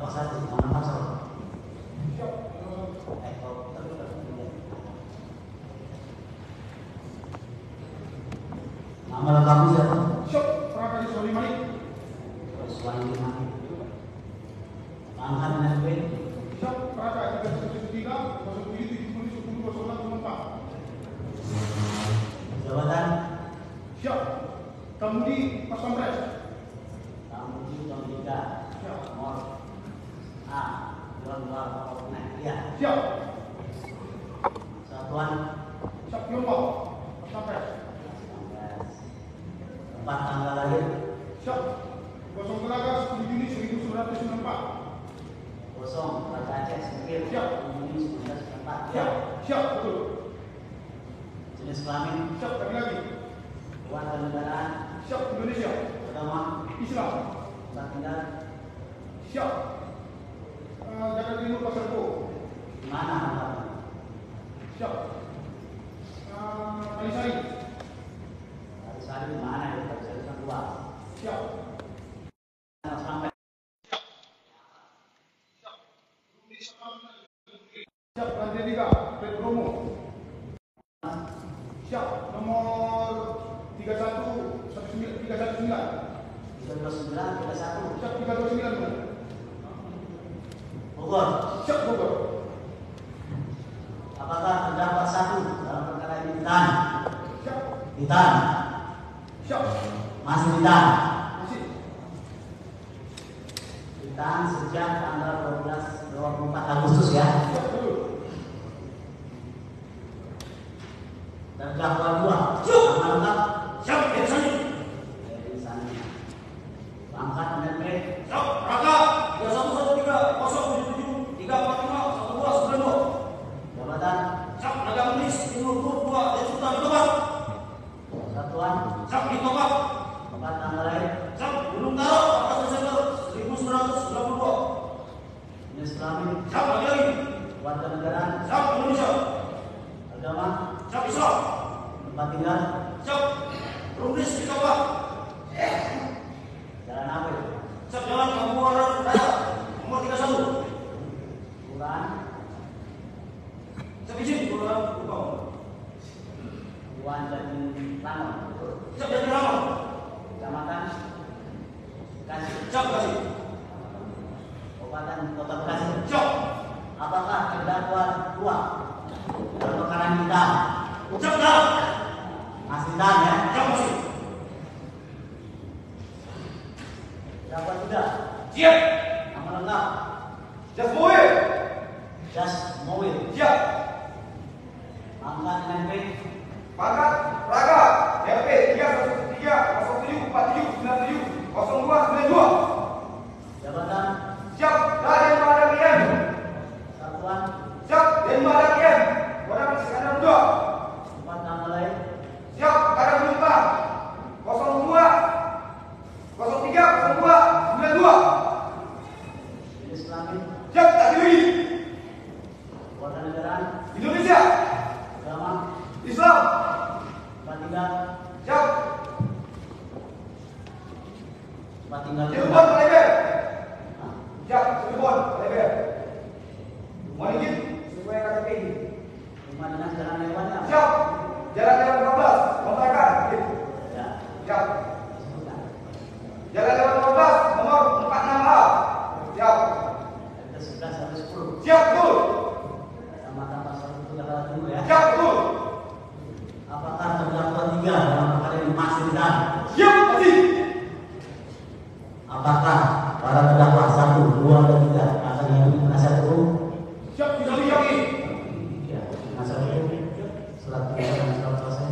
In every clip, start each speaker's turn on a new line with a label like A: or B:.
A: Nama lengkapnya siapa?
B: Syok, Prakadi Soli Malik.
A: Soli Malik. Pangkat NSB.
B: Syok, Prakadi 313, 0770, 1006,
A: Jabatan.
B: Syok, Kamudi Pas Pampres.
A: Kamudi Kamdika.
B: Syok.
A: Nomor A. Jual Kornet. Ya.
B: Syok.
A: Satuan.
B: Syok Yombok Pas Pampres.
A: Tempat tanggal lahir.
B: Syok, Kosong Telaga 10 Juni 1994.
A: Kosong Raja Aceh Sempil.
B: Siap.
A: Juni 1994.
B: Syok, Syok, betul.
A: Jenis kelamin.
B: Syok, lagi.
A: Kewarganegaraan.
B: Syok, Indonesia.
A: Agama.
B: Islam.
A: Tempat tinggal.
B: Syok. Jakarta Timur Pasar Bo.
A: Di mana tempatnya?
B: Syok. Kalisari.
A: Kalisari di mana ya? Kalisari kan luas.
B: Syok.
A: Sampai.
B: Syok, lantai 3, Pet Bromo. Syok, nomor 31, 319.
A: 3931.
B: Syok, 329.
A: Bogor.
B: Syok, Bogor.
A: Apakah terdapat satu dalam perkara ini ditahan?
B: Syok.
A: Ditahan.
B: Syok.
A: Masih ditahan.
B: Masih.
A: Ditahan sejak tanggal 24 Agustus ya.
B: Syok, betul.
A: Terdakwa 2.
B: Syok.
A: Nama lengkap.
B: Syok, Edi.
A: Dari sana. Pangkat NSB.
B: Syok, Raka 3113 077 345 1292.
A: Jabatan.
B: Syok, Naga Menis Timur 2 dan Sultan Ditobak.
A: Satuan.
B: Syok, Ditobak.
A: Tempat tanggal lahir.
B: Syok, Gunung Taro 14 Desember 1992.
A: Jenis kelamin.
B: Syok, lagi.
A: Kewarganegaraan.
B: Syok, Indonesia.
A: Agama.
B: Syok, Islam.
A: Tempat tinggal.
B: Syok, Rumlis Ditobak.
A: Jalan apa itu?
B: Syok, Jalan Kabupaten Raya nomor 31.
A: Kelurahan.
B: Syok, izin Kelurahan Bukau.
A: Iwan dan Langon.
B: Syok, Jadi Ramon.
A: Kecamatan Bekasi.
B: Syok, Bekasi.
A: Kabupaten Kota Bekasi.
B: Syok.
A: Apakah terdakwa 2 dalam perkara ini ditahan?
B: Syok, Dalam.
A: Masih ditahan ya?
B: Syok, masih.
A: Terdakwa 3.
B: Siap.
A: Nama lengkap.
B: Just Boy.
A: Jas Mowil.
B: Siap.
A: Pangkat NSB.
B: Pangkat Raga RP 313 0747 97 0292.
A: Jabatan.
B: Siap. Raden Madang IM.
A: Satuan.
B: Siap. Den Madang IM. Kodam Iskandar 2.
A: Tempat tanggal lahir.
B: Siap. Kadang Lumpang 02 03 02 92.
A: Jenis kelamin.
B: Siap. Tadi
A: Kewarganegaraan.
B: Indonesia.
A: Agama.
B: Islam.
A: Tempat tinggal.
B: Siap.
A: Tempat tinggal.
B: Cirebon Leber. Siap. Cirebon Leber. Mau izin supaya KTP ini.
A: Rumah dinas jalan lewatnya.
B: Siap. Jalan lewat 12. Kontrakan.
A: Ya.
B: Siap.
A: Sebutkan.
B: Jalan lewat 12. Nomor 46A. Siap.
A: RT 11 sampai 10.
B: Siap betul.
A: Kecamatan Pasar Buku Jakarta Timur ya.
B: Siap betul.
A: Apakah terdakwa 3 dalam perkara ini masih ditahan?
B: Siap masih.
A: Apakah para terdakwa 1, 2, dan 3 akan diambil penasihat hukum?
B: Siap bisa yakin.
A: Ya, penasihat hukum setelah pemeriksaan setelah selesai.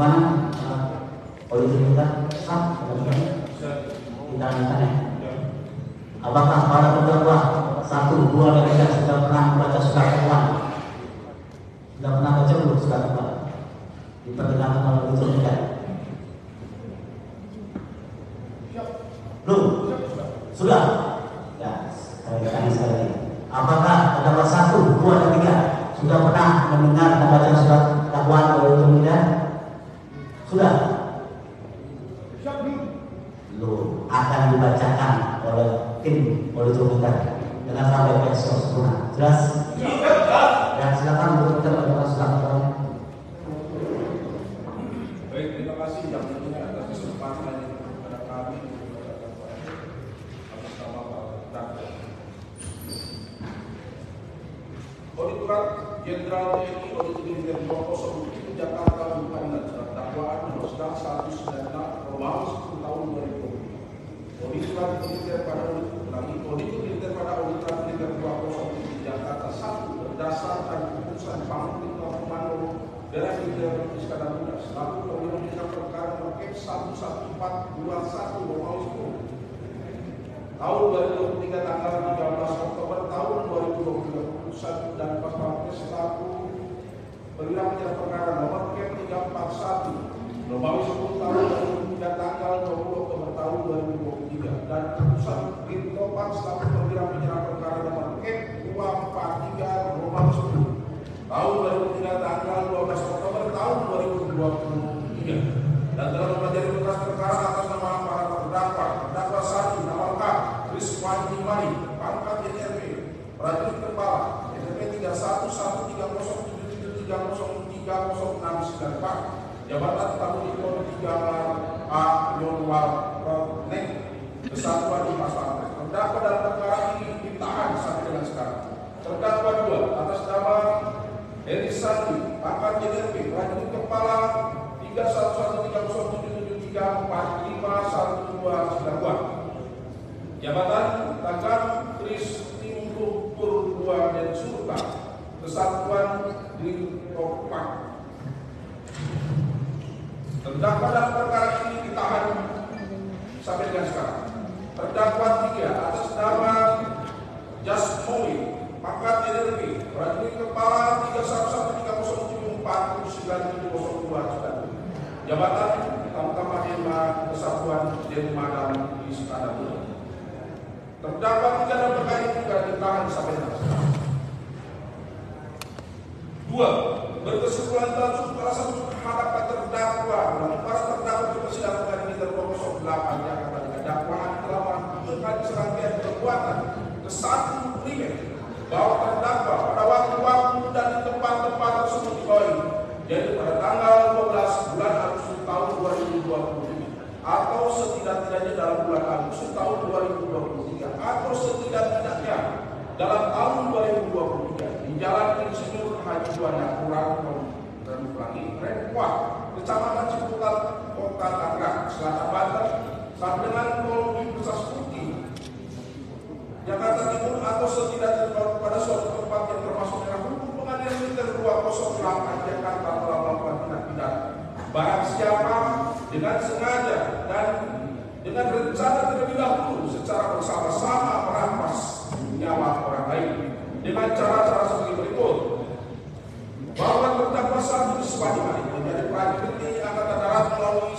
A: Bagaimana polisi kita sah kita minta ya. Apakah para terdakwa 1, 2, dan 3 sudah pernah membaca surat dakwaan? Sudah pernah baca belum surat dakwaan? Diperdengarkan oleh itu tidak? Belum? Sudah? Ya, saya tanya sekali lagi. Apakah terdakwa 1, 2, dan 3 sudah pernah mendengar membaca surat dakwaan oleh itu tidak? Sudah? Belum. Akan dibacakan oleh tim polisi militer dengan sampai besok sempurna. Jelas? Dan silakan untuk kita pada surat.
C: Baik, terima kasih yang mulia atas kesempatan kepada kami atas nama para terdakwa. Auditorat Jenderal TNI Auditor 207 Jakarta Pengadilan Surat Dakwaan nomor 196 Romawi 10 tahun 2020. Auditorat Militer pada Auditor Militer pada Auditorat Militer 207 Jakarta 1 berdasarkan keputusan Panglima Komando Daerah Militer Iskandar Muda selaku pemilihan perkara nomor 11421 Romawi 10 tahun 2023 tanggal 13 Oktober tahun 2021 dan Pas Pampres selaku perwira penyidik perkara nomor 341 Romawi 10 tahun 2023 tanggal 20 Oktober tahun 2023 dan keputusan Rintopan selaku perwira penyidik perkara nomor 243 Romawi 10 tahun 2003 tanggal 12 Oktober tahun 2023 dan telah mempelajari berkas perkara atas nama para terdakwa 1 nama lengkap Rizwandi Mari pangkat JNRP prajurit kepala JNRP 31130773030694 jabatan tahun 3A Yonwal Nek Kesatuan di Pasaman. Terdakwa dalam perkara ini ditahan sampai dengan sekarang. Terdakwa 2 atas nama Heri Sandi pangkat JNRP prajurit kepala 31130773451292 jabatan Tanggap Kristi Struktur 2 dan Surta Kesatuan di Topak. Terdakwa dalam perkara ini ditahan sampai dengan sekarang. Terdakwa 3 atas nama Jasmowi pangkat JNRP prajurit kepala 311307499702 jabatan Tamtama Denma Kesatuan Denmadam di Iskandar Muda. Terdakwa 3 dalam perkara ini juga ditahan sampai dengan sekarang. 2. Berkesimpulan dalam alasan terhadap terdakwa dan para terdakwa di persidangan Pengadilan 208 Jakarta dengan dakwaan telah melakukan serangkaian perbuatan kesatu primer bahwa terdakwa pada waktu-waktu dan di tempat-tempat tersebut diketahui, yaitu pada tanggal 12 bulan Agustus tahun 2023 atau setidak-tidaknya dalam bulan Agustus tahun 2023 atau setidak-tidaknya dalam tahun 2023 di Jalan Insinyur Haji Juanda Kurang dan Ulangi Renkuat Kecamatan Ciputat Kota Tangerang Selatan Banten sampai dengan Tol Universitas Putih Jakarta Timur atau setidaknya pada suatu tempat yang termasuk dalam hukum Pengadilan Militer 208 Jakarta telah melakukan tindak pidana barang siapa dengan sengaja dan dengan rencana terlebih dahulu secara bersama-sama merampas nyawa orang lain dengan cara-cara sebagai berikut: bahwa terdakwa 1 Rizwandi menjadi prajurit TNI Angkatan Darat melalui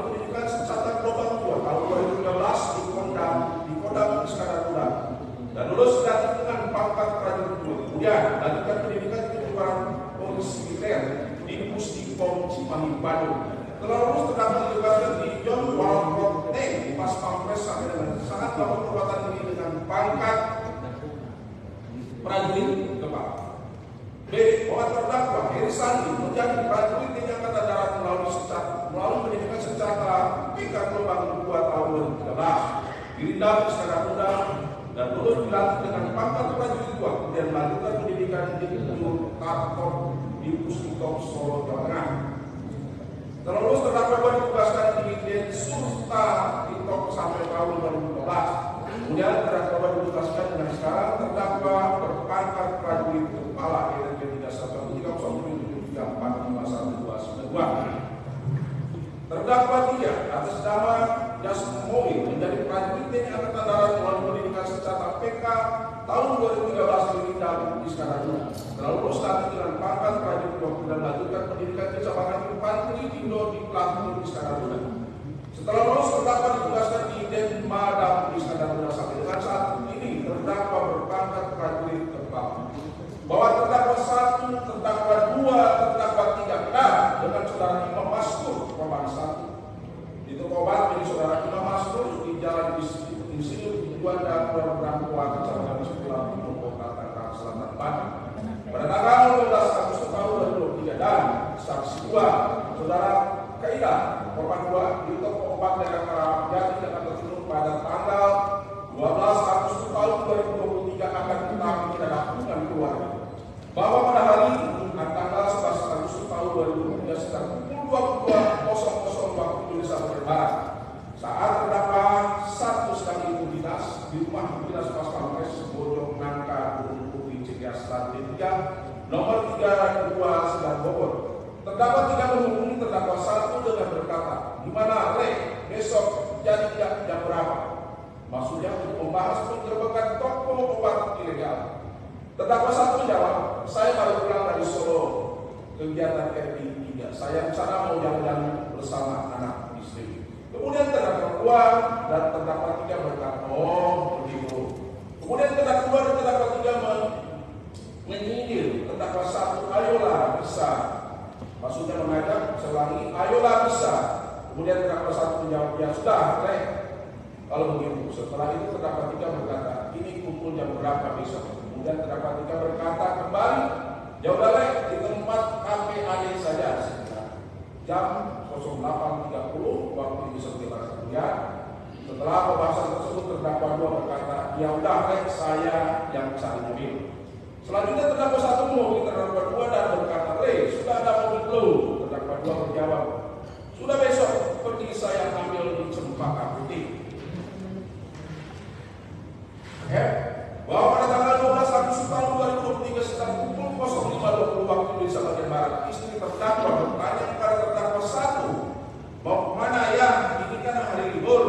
C: pendidikan secara gelombang 2 tahun 2013 di Kodam Iskandar Muda dan lulus dengan pangkat prajurit 2. Kemudian lanjutkan pendidikan di kejuaraan polisi militer di Pustikom Cimahi Bandung. Telah lulus terdakwa ditugaskan di John Walcott Tank Pas Pampres sampai dengan saat melakukan perbuatan ini dengan pangkat prajurit kepala. B. Bahwa terdakwa Heri Sandi menjadi prajurit TNI Angkatan Darat melalui pendidikan secara tingkat gelombang 2 tahun 2013 di Rindam Iskandar Muda dan lulus dilantik dengan pangkat prajurit 2, kemudian melanjutkan pendidikan di Gedung Tarkop di Pustikom Solo, Jawa Tengah. Telah lulus terdakwa ditugaskan di Densurta di Tok sampai tahun 2012. Kemudian terdakwa ditugaskan dengan sekarang terdakwa berpangkat prajurit kepala IRG 311307745192. mobil menjadi prajurit TNI Angkatan Darat melalui pendidikan secara PK tahun 2013 di Lindang di Skarabuna. Setelah lulus nanti dengan pangkat prajurit dan melanjutkan pendidikan di Cabangan Infanteri Indo di Platu di Skarabuna. Setelah lulus terdakwa ditugaskan di Denmadam di Skarabuna sampai dengan saat ini terdakwa berpangkat prajurit tetap. Bahwa terdakwa 1, terdakwa 2, terdakwa 3 dengan saudara Imam Maskur korban 1. Itu korban dari saudara Imam Maskur di Jalan Institut Juanda Berdampuan Kecamatan Cipularang Timur Kota Tangerang Selatan Banten pada tanggal 12 Agustus tahun 2023 dan saksi 2 saudara Kaida korban 2 di toko obat daerah Karawaci Jakarta Timur pada tanggal 12 Agustus tahun 2023 akan tetapi tidak ada hubungan keluarga. Bahwa pada hari ini tanggal 11 Agustus tahun 2023 sekitar pukul 22.00 waktu Indonesia bagian Barat saat terdakwa 1 sedang dinas di rumah dinas Pas Pampres Bojong Nangka Gunung Putri Cikeas Lantai 3 nomor 3 2 Sedang Bogor. Terdakwa 3 menghubungi terdakwa 1 dengan berkata, di mana besok jadi jam berapa? Maksudnya untuk membahas penggerbekan toko obat ilegal. Terdakwa 1 menjawab, saya baru pulang dari Solo kegiatan RP 3. Saya rencana mau jalan-jalan bersama anak istri. Kemudian terdakwa 2 dan terdakwa 3 berkata, oh begitu. Kemudian terdakwa 2 dan terdakwa 3 menyindir terdakwa 1, ayolah bisa. Maksudnya mengajak selangi, ayolah bisa. Kemudian terdakwa 1 menjawab, ya sudah, kalau begitu. Setelah itu terdakwa 3 berkata, ini kumpul jam berapa besok? Kemudian terdakwa 3 berkata kembali, ya udah di tempat KPAD saja jam 08.30 waktu Indonesia Barat Kuliah. Setelah pembahasan tersebut terdakwa 2 berkata, ya udah saya yang cari mobil. Selanjutnya terdakwa 1 menghubungi terdakwa 2 dan berkata, sudah ada mobil belum? Terdakwa 2 berjawab, sudah besok pergi saya ambil di Cempaka Putih. Bahwa pada tanggal 12 Agustus tahun 2023 sekitar pukul 05.20 waktu Indonesia bagian Barat, istri terdakwa bertanya kepada terdakwa 1, mau kemana ya? Ini kan hari libur,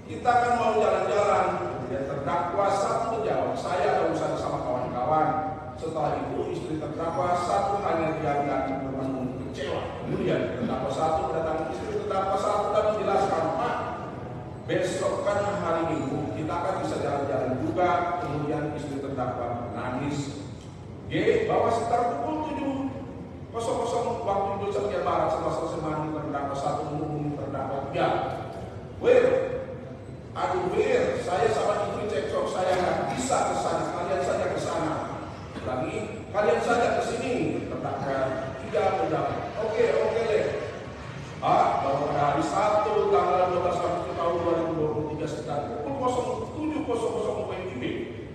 C: kita kan mau jalan-jalan. Kemudian terdakwa 1 menjawab, saya ada urusan sama kawan-kawan. Setelah itu istri terdakwa 1 hanya diam dan bermenung kecewa. Kemudian terdakwa 1 mendatangi istri terdakwa 1 dan menjelaskan, Pak, besok kan hari Minggu, kita akan bisa jalan-jalan juga. Kemudian istri terdakwa menangis. Bahwa sekitar pukul 7.00 waktu Indonesia bagian Barat setelah selesai mandi terdakwa 1 menghubungi terdakwa 3. Aduh saya sama istri cekcok, saya nggak bisa ke sana, kalian saja ke sana. Lagi, kalian saja ke sini. Terdakwa 3 menjawab, oke bahwa pada hari Sabtu tanggal 12 Agustus tahun 2023 sekitar pukul 07.00 WIB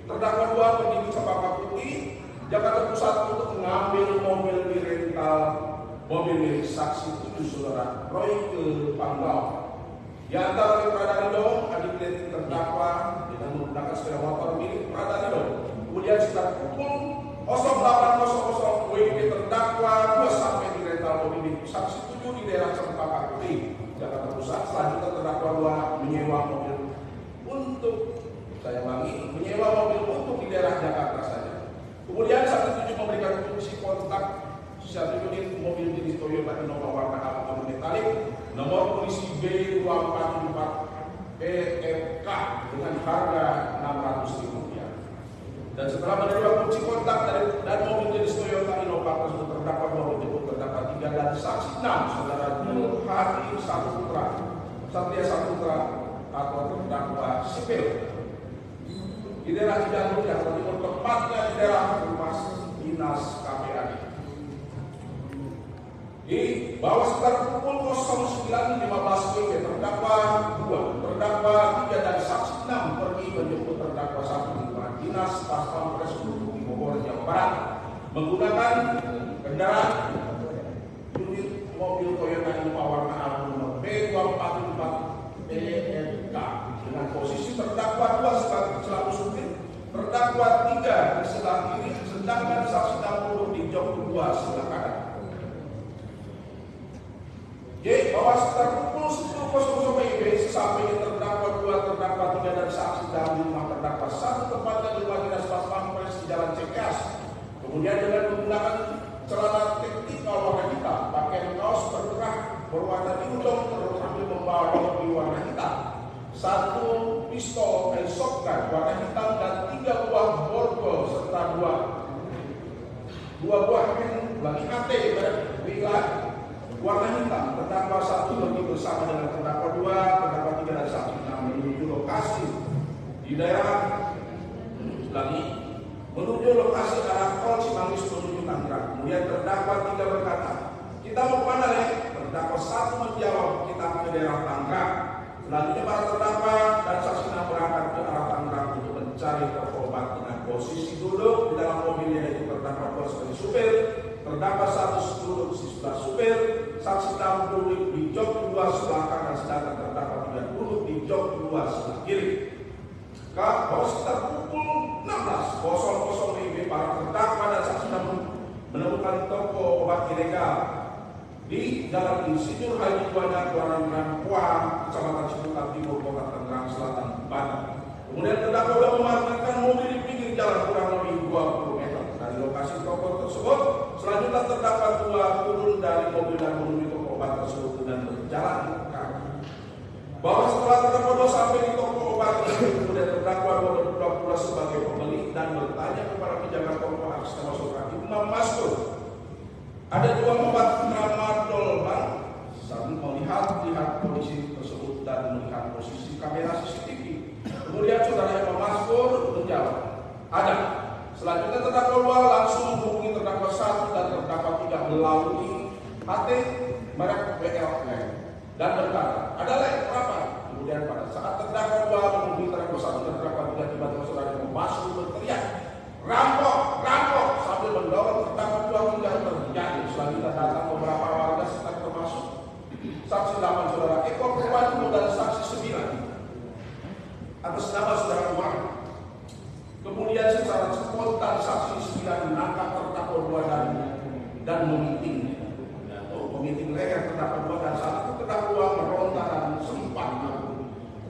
C: terdakwa 2 pergi ke Cempaka Putih, Jakarta Pusat untuk mengambil mobil di rental mobil milik saksi 7 saudara Roy ke Panggau. Di antara Pradarido, adik dari terdakwa dengan menggunakan sepeda motor milik Pradarido. Kemudian sekitar pukul 08.00 WIB terdakwa 2 sampai di rental mobil milik saksi 7 di daerah Cempaka Putih, Jakarta Pusat. Selanjutnya terdakwa 2 menyewa mobil untuk menyewa mobil untuk di daerah Jakarta saja. Kemudian saksi 7 memberikan kunci kontak satu unit mobil jenis Toyota Innova warna abu metalik nomor polisi B244 PFK dengan harga Rp600.000. Dan setelah menerima kunci kontak dan mobil jenis Toyota Innova tersebut terdakwa 2 menjemput terdakwa 3 dan saksi 6 saudara Nur Hadi Satria Saputra atau terdakwa sipil di daerah Cijantung Jakarta Timur, tepatnya di daerah rumah dinas KPAD. Bahwa sekitar pukul 09.15 WIB terdakwa 2, terdakwa 3 dan saksi 6 pergi menjemput terdakwa 1 di rumah dinas Pas Pampres di Bogor, Jawa Barat menggunakan kendaraan unit mobil Toyota Innova warna abu nomor B244 PFK dengan posisi terdakwa 2 selaku supir, terdakwa 3 di sebelah kiri, sedangkan saksi 6 duduk di jok 2 sebelah kanan. Bahwa sekitar pukul 10.00 WIB sesampainya terdakwa 1 pistol airsoft warna hitam dan 3 buah borgol serta 2 buah lagi AT merek warna hitam. Terdakwa 1 pergi bersama dengan terdakwa 2, terdakwa 3 dan saksi 6 menuju lokasi di daerah menuju lokasi arah tol Cimanggis menuju Tangerang. Kemudian terdakwa 3 berkata, kita mau kemana nih? Terdakwa 1 menjawab, kita ke daerah Tangerang. Selanjutnya para terdakwa dan saksi 6 berangkat ke arah Tangerang untuk mencari toko obat dengan posisi duduk di dalam mobilnya, yaitu terdakwa 2 sebagai supir, terdakwa 1 duduk di sebelah supir, saksi 6 duduk di jok 2 sebelah kanan, sedangkan terdakwa 3 duduk di jok 2 sebelah kiri. Bahwa sekitar pukul 16.00 WIB para terdakwa dan saksi 6 menemukan toko obat ilegal di Jalan Insinyur Haji Juanda, Kelurahan Rampuan, Kecamatan Ciputat Timur, Kota Tangerang Selatan, Banten. Kemudian terdakwa sudah memarkirkan mobil di pinggir jalan kurang lebih 20 meter dari lokasi toko tersebut. Selanjutnya terdakwa 2 turun dari mobil dan menuju toko obat tersebut dengan berjalan kaki. Bahwa setelah terdakwa 2 sampai di toko obat tersebut, kemudian terdakwa 2 berpura-pura sebagai pembeli dan bertanya kepada penjaga toko atas nama saudara Imam Maskur, ada 2 obat tramadol bang? Sambil melihat polisi tersebut dan melihat posisi kamera CCTV. Kemudian saudara Imam Maskur menjawab, ada. Selanjutnya terdakwa 2 langsung menghubungi terdakwa 1 dan terdakwa 3 melalui HT merek WL dan berkata, ada berapa? Kemudian pada saat terdakwa 2 menghubungi terdakwa 1 dan terdakwa 3, tiba-tiba saudara Imam Maskur berteriak, rampok, rampok, sambil mendorong terdakwa 2 hingga terjadi. Selanjutnya datang beberapa warga sekitar termasuk saksi 8 saudara Eko Purwanto dan saksi 9 atas nama saudara Umar. Kemudian secara spontan saksi 9 menangkap terdakwa 2 dan memiting leher terdakwa 2 dan saat itu terdakwa meronta dan sempat kabur.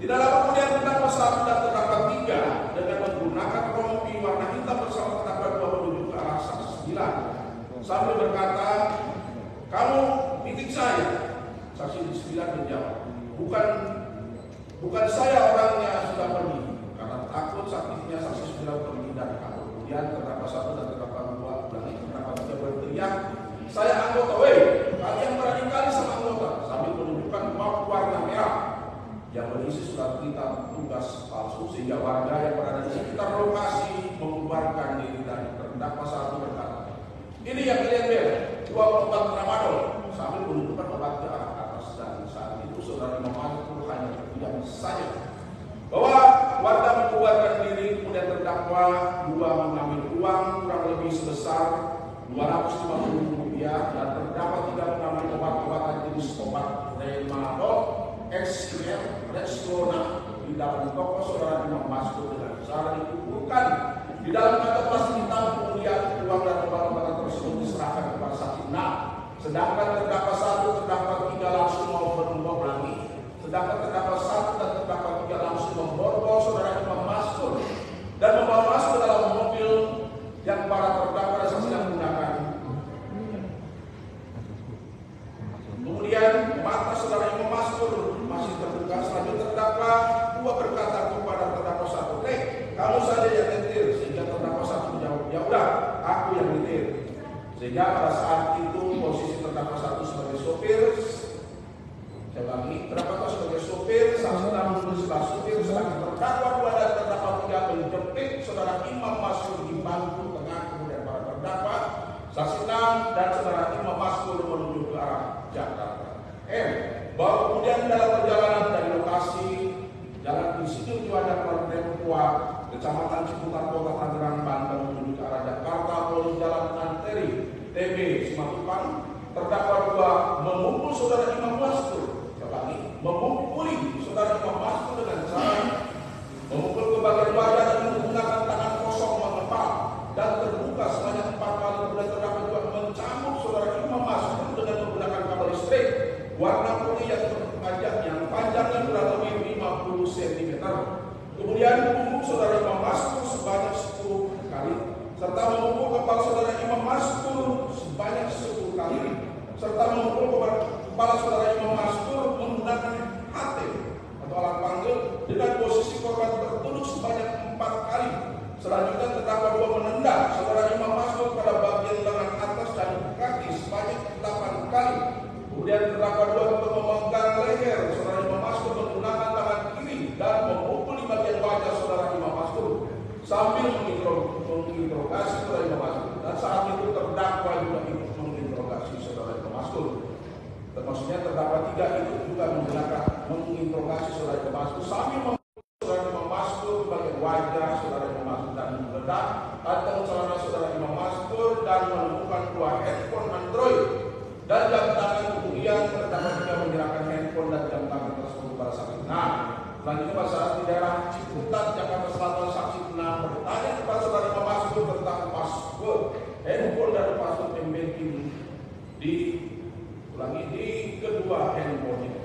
C: Tidak lama kemudian terdakwa 1 dan terdakwa 3 dengan menggunakan rompi warna hitam bersama terdakwa 2 menuju ke arah saksi 9 sambil berkata, kamu miting saya. Saksi 9 menjawab, bukan saya orangnya, sudah pergi. Karena takut saksinya saksi 9 pergi dan kabur. Kemudian terdakwa 1 dan terdakwa 2 dan terdakwa 3 berteriak, saya anggota, kalian berani kali sama anggota, sambil menunjukkan map warna merah yang berisi surat perintah tugas palsu, sehingga warga yang berada di sekitar lokasi membubarkan diri dan terdakwa 1 berkata, ini yang kalian lihat, 2 obat tramadol, sambil menunjukkan obat ke arah atas. Dan saat itu saudara Imam Maskur hanya terdiam saja. Bahwa warga membubarkan diri, kemudian terdakwa 2 mengambil uang kurang lebih sebesar Rp250 dan terdakwa 3 mengambil obat-obatan jenis obat tramadol XL Rexona di dalam toko saudara Imam Maskur dengan cara dikumpulkan di dalam kantong plastik hitam. Kemudian uang dan obat-obatan tersebut diserahkan kepada saksi 6. Sedangkan terdakwa 1, terdakwa 3 langsung mau berbuat lagi. Sedangkan terdakwa 1 dan terdakwa 3 langsung memborgol saudara Imam Maskur dan membawa masuk ke dalam mobil yang para terdakwa dan saksi yang menggunakan. Kemudian mata saudara Imam Maskur masih terbuka. Selanjutnya terdakwa 2 berkata kepada terdakwa 1, kamu saja yang nyetir. Sehingga terdakwa 1 menjawab, ya udah, aku yang nyetir. Sehingga pada saat itu posisi terdakwa 1 sebagai sopir, saya ulangi, terdakwa sebagai sopir, saksi 6 duduk sebelah supir, sedangkan terdakwa 2 dan terdakwa 3 menjepit saudara Imam Maskur di bangku tengah. Kemudian para terdakwa saksi 6 dan saudara Imam Maskur menuju ke arah Jakarta. Bahwa kemudian dalam perjalanan dari lokasi Jalan Insinyur Juanda, Kelurahan Rampuan, Kecamatan Ciputat, Kota Tangerang, Banten menuju ke arah Jakarta melalui Jalan Anteri TB Simatupang, terdakwa 2 memukul saudara Imam Maskur. Memukuli saudara Imam Maskur dengan cara memukul ke bagian wajah dan menggunakan tangan kosong mengepal dan terbuka sebanyak 4 kali. Kemudian terdakwa 2 mencambuk saudara Imam Maskur dengan menggunakan kabel listrik warna putih yang panjangnya kurang lebih 50 cm. Kemudian memukul saudara Imam Maskur sebanyak 10 kali serta memukul kepala saudara Imam Maskur sebanyak 10 kali serta memukul kepala saudara Imam Maskur menggunakan HT atau alat panggil Selanjutnya terdakwa 2 menendang saudara Imam Maskur pada bagian lengan atas dan kaki sebanyak 8 kali. Kemudian terdakwa 2 untuk memegang leher saudara Imam Maskur menggunakan tangan kiri dan memukul di bagian wajah saudara Imam Maskur sambil menginterogasi saudara Imam Maskur. Dan saat itu terdakwa juga ikut menginterogasi saudara Imam Maskur. Maksudnya terdakwa 3 itu juga menggunakan menginterogasi saudara Imam Maskur sambil saudara Imam Maskur di bagian wajah saudara Imam Maskur dan meledak kantong celana saudara Imam Maskur dan menemukan 2 handphone Android dan jam tangan. Kemudian terdakwa juga menyerahkan handphone dan jam tangan tersebut pada saksi 6. Selanjutnya pada saat di daerah Ciputat, Jakarta Selatan, saksi 6 bertanya kepada saudara Imam Maskur tentang password handphone dan password M-Banking di kedua handphone itu.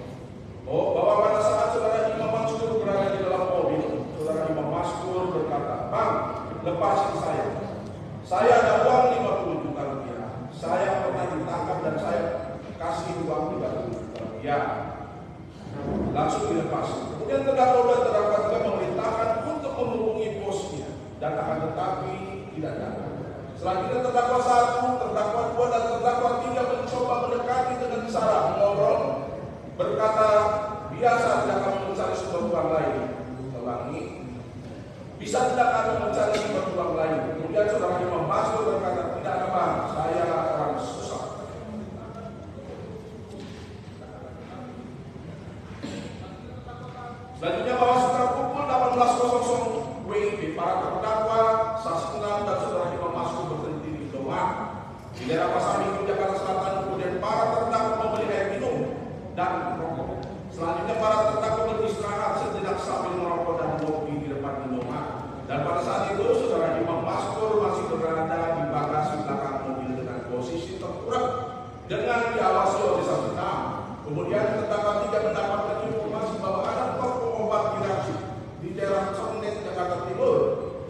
C: Bahwa pada saat saudara Imam Maskur berada di dalam mobil, saudara Imam Maskur berkata, "Bang, lepasin saya. Saya ada uang 50 juta rupiah. Saya pernah ditangkap dan saya kasih uang 30 juta rupiah." Langsung dilepas. Kemudian terdakwa juga memerintahkan untuk menghubungi bosnya dan akan tetapi tidak datang. Selanjutnya terdakwa 1, terdakwa 2, dan terdakwa 3 mencoba mendekati dengan cara mengobrol, berkata, "Biasa tidak kamu mencari sumber uang lain?" Ulangi, "Bisa tidak kamu mencari sumber uang lain?" Kemudian saudara Imam Maskur berkata, "Tidak ada bang, saya orang susah." Selanjutnya bahwa sekitar pukul 18.00 WIB, para terdakwa, saksi 6 dan saudara Imam Maskur berhenti di Doa di daerah Pasar Minggu, Jakarta Selatan. Kemudian para terdakwa membeli air minum dan rokok. Selanjutnya para terdakwa beristirahat sejenak sambil merokok dan ngopi di depan Doa. Dan pada saat itu saudara Imam Maskur masih berada di bagasi belakang mobil dengan posisi terkurang dengan diawasi oleh saksi 6. Kemudian terdakwa 3 mendapatkan informasi bahwa ada toko obat Giraji di daerah Condet, Jakarta Timur.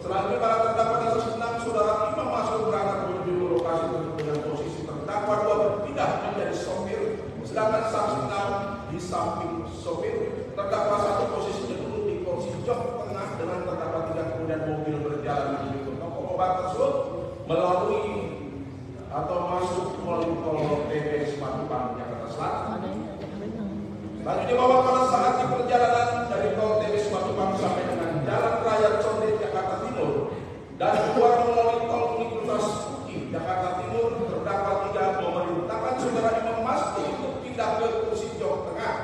C: Selanjutnya para terdakwa dan saksi 6 saudara Imam Maskur berangkat menuju lokasi tersebut dengan posisi terdakwa 2 berpindah menjadi sopir, sedangkan saksi 6 di samping sopir. Terdakwa 1 posisinya duduk di kursi jok tengah dengan terdakwa 3 kemudian mobil berjalan menuju ke toko obat tersebut melalui atau masuk melalui tol TBS Matupang, Jakarta Selatan. Selanjutnya bahwa pada saat di perjalanan dari tol TBS Matupang sampai dengan jalan raya Condet, Jakarta Timur dan keluar melalui tol Universitas Uki, Jakarta Timur, terdakwa 3 memerintahkan saudara Imam Maskur untuk pindah ke kursi jok tengah.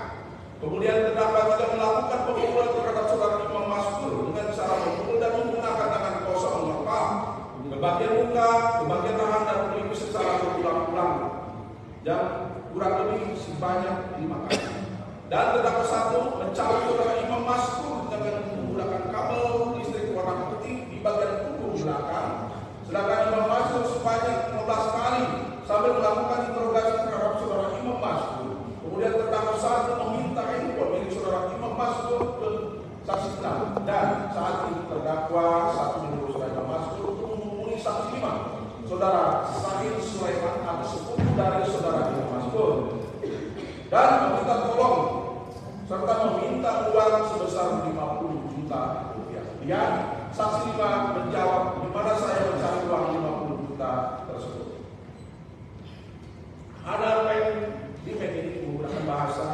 C: Kemudian terdakwa 3 melakukan pemukulan terhadap saudara Imam Maskur dengan cara memukul dan menggunakan tangan kosong melepal ke bagian muka, ke bagian tangan dan melipis secara berulang-ulang dan kurang lebih sebanyak 5 kali. Dan terdakwa 1 mencabut saudara Imam Maskur dengan menggunakan kabel listrik warna putih di bagian punggung belakang. Sedangkan Imam Maskur sebanyak 15 kali sambil melakukan interogasi terhadap saudara Imam Maskur. Kemudian terdakwa 1 meminta handphone milik saudara Imam Maskur ke saksi 6. Dan saat ini terdakwa 1 menyuruh saudara Imam Maskur untuk menghubungi saksi 5, saudara Sahid Sulaiman atau sepupu dari saudara Imam Maskur, dan meminta tolong serta meminta uang sebesar 50 juta rupiah. Kemudian saksi 5 menjawab, "Di mana saya mencari uang 50 juta tersebut?" Ada penglimeng ini menggunakan bahasa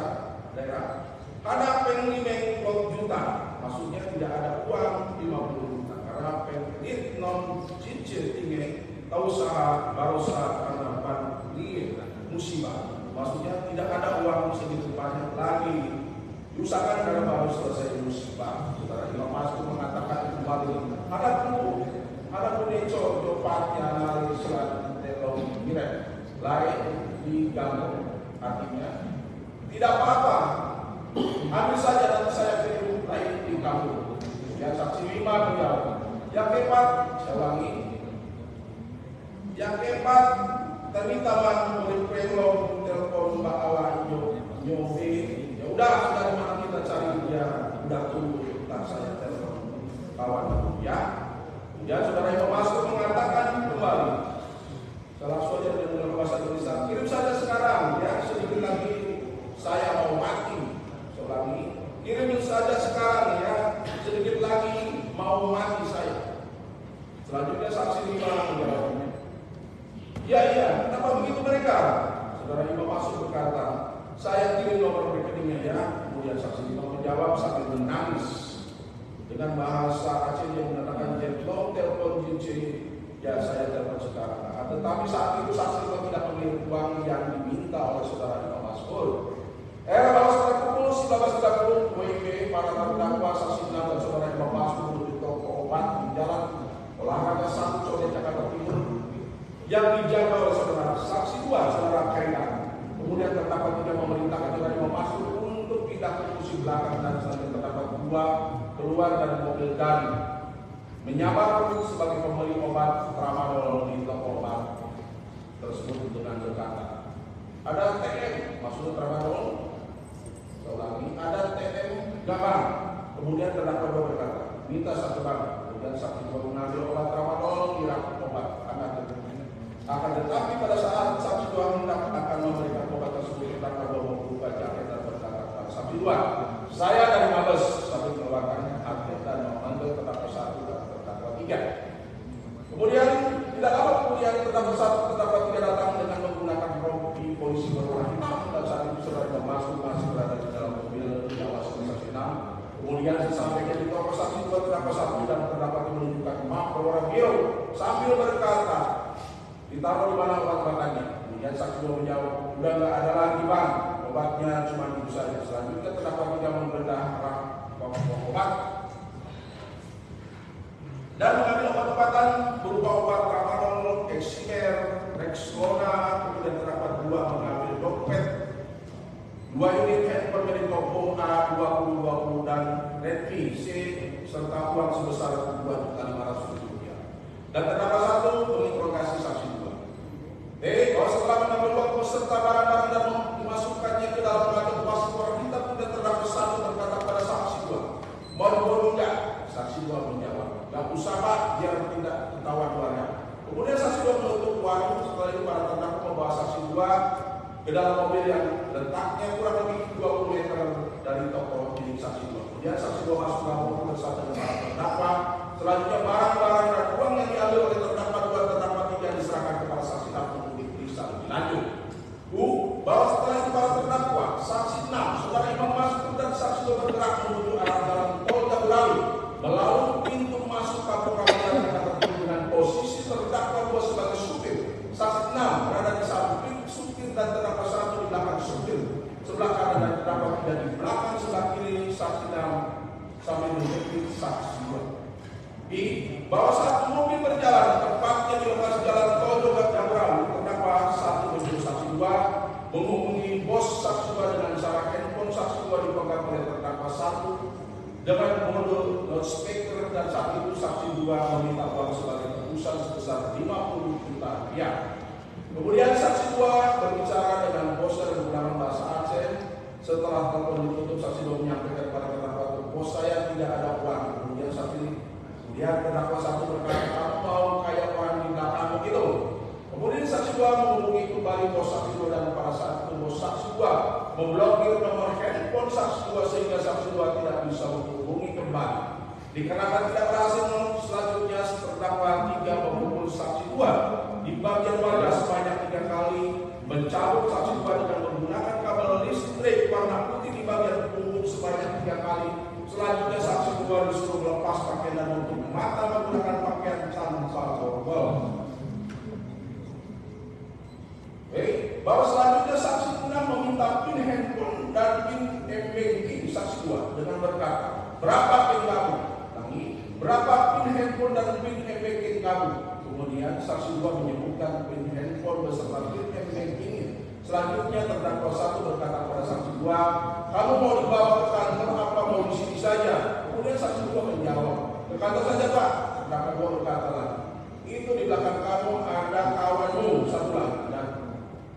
C: daerah. Ada penglimeng lot juta, maksudnya tidak ada uang 50 juta. Karena penglit non cicil tinggi tahu usaha barosa karena pandemi musibah. Maksudnya tidak ada uang segitu banyak lagi diusahakan karena baru selesai musibah. Saudara Imam Maskur mengatakan kembali, ada pun neco jopatnya nari selat telong mirek lain di ganggu. Artinya tidak apa-apa, ambil saja nanti saya kirim lain di ganggu. Yang saksi 5 menjawab, "Yang keempat," saya ulangi, "yang keempat terminta man oleh pelong telepon Mbak Awan nyobe." Ya udah, sudah dimana kita cari dia, udah tunggu, tak saya telepon kawan ya. Kemudian saudara Imam Maskur mengatakan kembali, salah saja dengan bahasa Indonesia, "Kirim saja sekarang ya, sedikit lagi saya mau mati." Selangi, "Kirim saja sekarang ya, sedikit lagi mau mati saya." menjawab sambil menangis dengan bahasa Aceh yang mengatakan "Jentlong telepon jinci, ya saya telepon sekarang." Tetapi saat itu saksi itu tidak memiliki uang yang diminta oleh saudara Imam Mas'ud. Bahwa setelah pukul 19.30 WIB para terdakwa saksi dan saudara Imam Mas'ud menuju toko obat di Jalan Olahraga 1 Condet Jakarta Timur yang dijaga oleh saudara saksi 2 saudara Kaidan. Kemudian terdakwa 3 memerintahkan saudara Imam Mas'ud untuk pindah ke kursi belakang dan selanjutnya terdakwa 2 keluar dari mobil dan menyamar sebagai pembeli obat tramadol di toko obat tersebut dengan berkata, "Ada TM," maksudnya tramadol. Lagi ada TM gambar. Kemudian terdakwa 2 berkata, "Minta 1 bang." Kemudian saksi 2 mengambil obat tramadol di rak obat akan tetapi pada saat saksi 2 hendak akan memberikan obat tersebut, terdakwa 2 membuka jaket dan berkata kepada saksi 2, "Saya dari Mabes," sambil mengeluarkan atlet dan memanggil terdakwa 1 dan terdakwa 3. Kemudian tidak lama kemudian terdakwa 1 terdakwa 3 datang dengan menggunakan rompi polisi berwarna hitam dan saat itu saudara masuk masih berada di dalam mobil di awas saksi 6. Kemudian sesampainya di toko saksi 2 terdakwa 1 dan terdakwa menunjukkan map berwarna biru sambil berkata, "Ditaruh di mana obat-obatannya?" Kemudian saksi 2 menjawab, "Udah nggak ada lagi bang, obatnya cuma itu saja." Selanjutnya terdakwa 3 membedah rak obat dan mengambil obat-obatan berupa obat tramadol, Eximer, Rexona. Kemudian terdakwa 2 mengambil dompet, 2 unit handphone milik toko A2020 dan Redmi C serta uang sebesar Rp2.500.000. Dan terdakwa 1 menginterogasi saksi 2. Bahwa setelah mengambil uang beserta barang-barang dan memasukkannya ke dalam botol plastik warna hitam, kemudian terdakwa 1 berkata pada saksi 2, "Mau dibunuh enggak?" Saksi 2 menjawab, "Gak usah pak, biar tidak ketahuan luarnya." Kemudian saksi 2 menutup warung. Setelah itu para terdakwa membawa saksi 2 ke dalam mobil yang letaknya kurang lebih 20 meter dari toko milik saksi 2. Kemudian saksi 2 masuk dalam mobil bersama dengan para terdakwa. Selanjutnya barang-barang dan uang yang diambil oleh terdakwa 2 terdakwa 3 diserahkan kepada saksi 6 untuk diperiksa lebih lanjut. Bahwa setelah itu para terdakwa saksi 6 saudara Imam Mas'ud dan saksi 2 bergerak menuju arah jalan tol Jagorawi melalui pintu masuk kampung Ramadhan Jakarta Timur dengan posisi terdakwa 2 sebagai supir, saksi 6 berada di samping supir dan terdakwa 1 di belakang supir sebelah kanan dan terdakwa 3 di belakang sebelah kiri saksi 6 sambil menjepit saksi 2. Bahwa satu mobil berjalan tepatnya di lokasi jalan tol Jagorawi, terdakwa 1 menyuruh saksi 2 menghubungi bos saksi 2 dengan cara handphone saksi 2 dipegang oleh terdakwa 1 dengan mengunduh loudspeaker, dan saat itu saksi 2 meminta uang sebagai tebusan sebesar Rp50 juta. Kemudian saksi 2 berbicara dengan bosnya menggunakan bahasa Aceh. Setelah telepon ditutup, saksi 2 menyampaikan kepada terdakwa, "Bos saya tidak ada uang." Kemudian terdakwa 1 berkata, "Kamu mau kayak orang di belakangmu gitu?" Kemudian saksi 2 menghubungi kembali bos saksi 2 dan pada saat itu bos saksi 2 memblokir nomor handphone saksi 2 sehingga saksi 2 tidak bisa menghubungi kembali. Dikarenakan tidak berhasil, selanjutnya terdakwa 3 memukul saksi 2 di bagian wajah sebanyak 3 kali, mencabut saksi 2 dengan menggunakan kabel listrik warna putih di bagian punggung sebanyak 3 kali. Selanjutnya saksi 2 disuruh melepas pakaian dan menutup mata menggunakan pakaian tanpa borgol. Bahwa selanjutnya saksi 6 meminta PIN handphone dan PIN m-banking saksi 2 dengan berkata, "Berapa PIN kamu?" "Berapa PIN handphone dan PIN m-banking kamu?" Kemudian saksi 2 menyebutkan PIN handphone beserta PIN m-banking. Selanjutnya terdakwa 1 berkata pada saksi 2, "Kamu mau dibawa ke kantor apa mau di sini saja?" Kemudian saksi 2 menjawab, "Ke kantor saja pak." Terdakwa 2 berkata lagi, "Itu di belakang kamu ada kawanmu satu lagi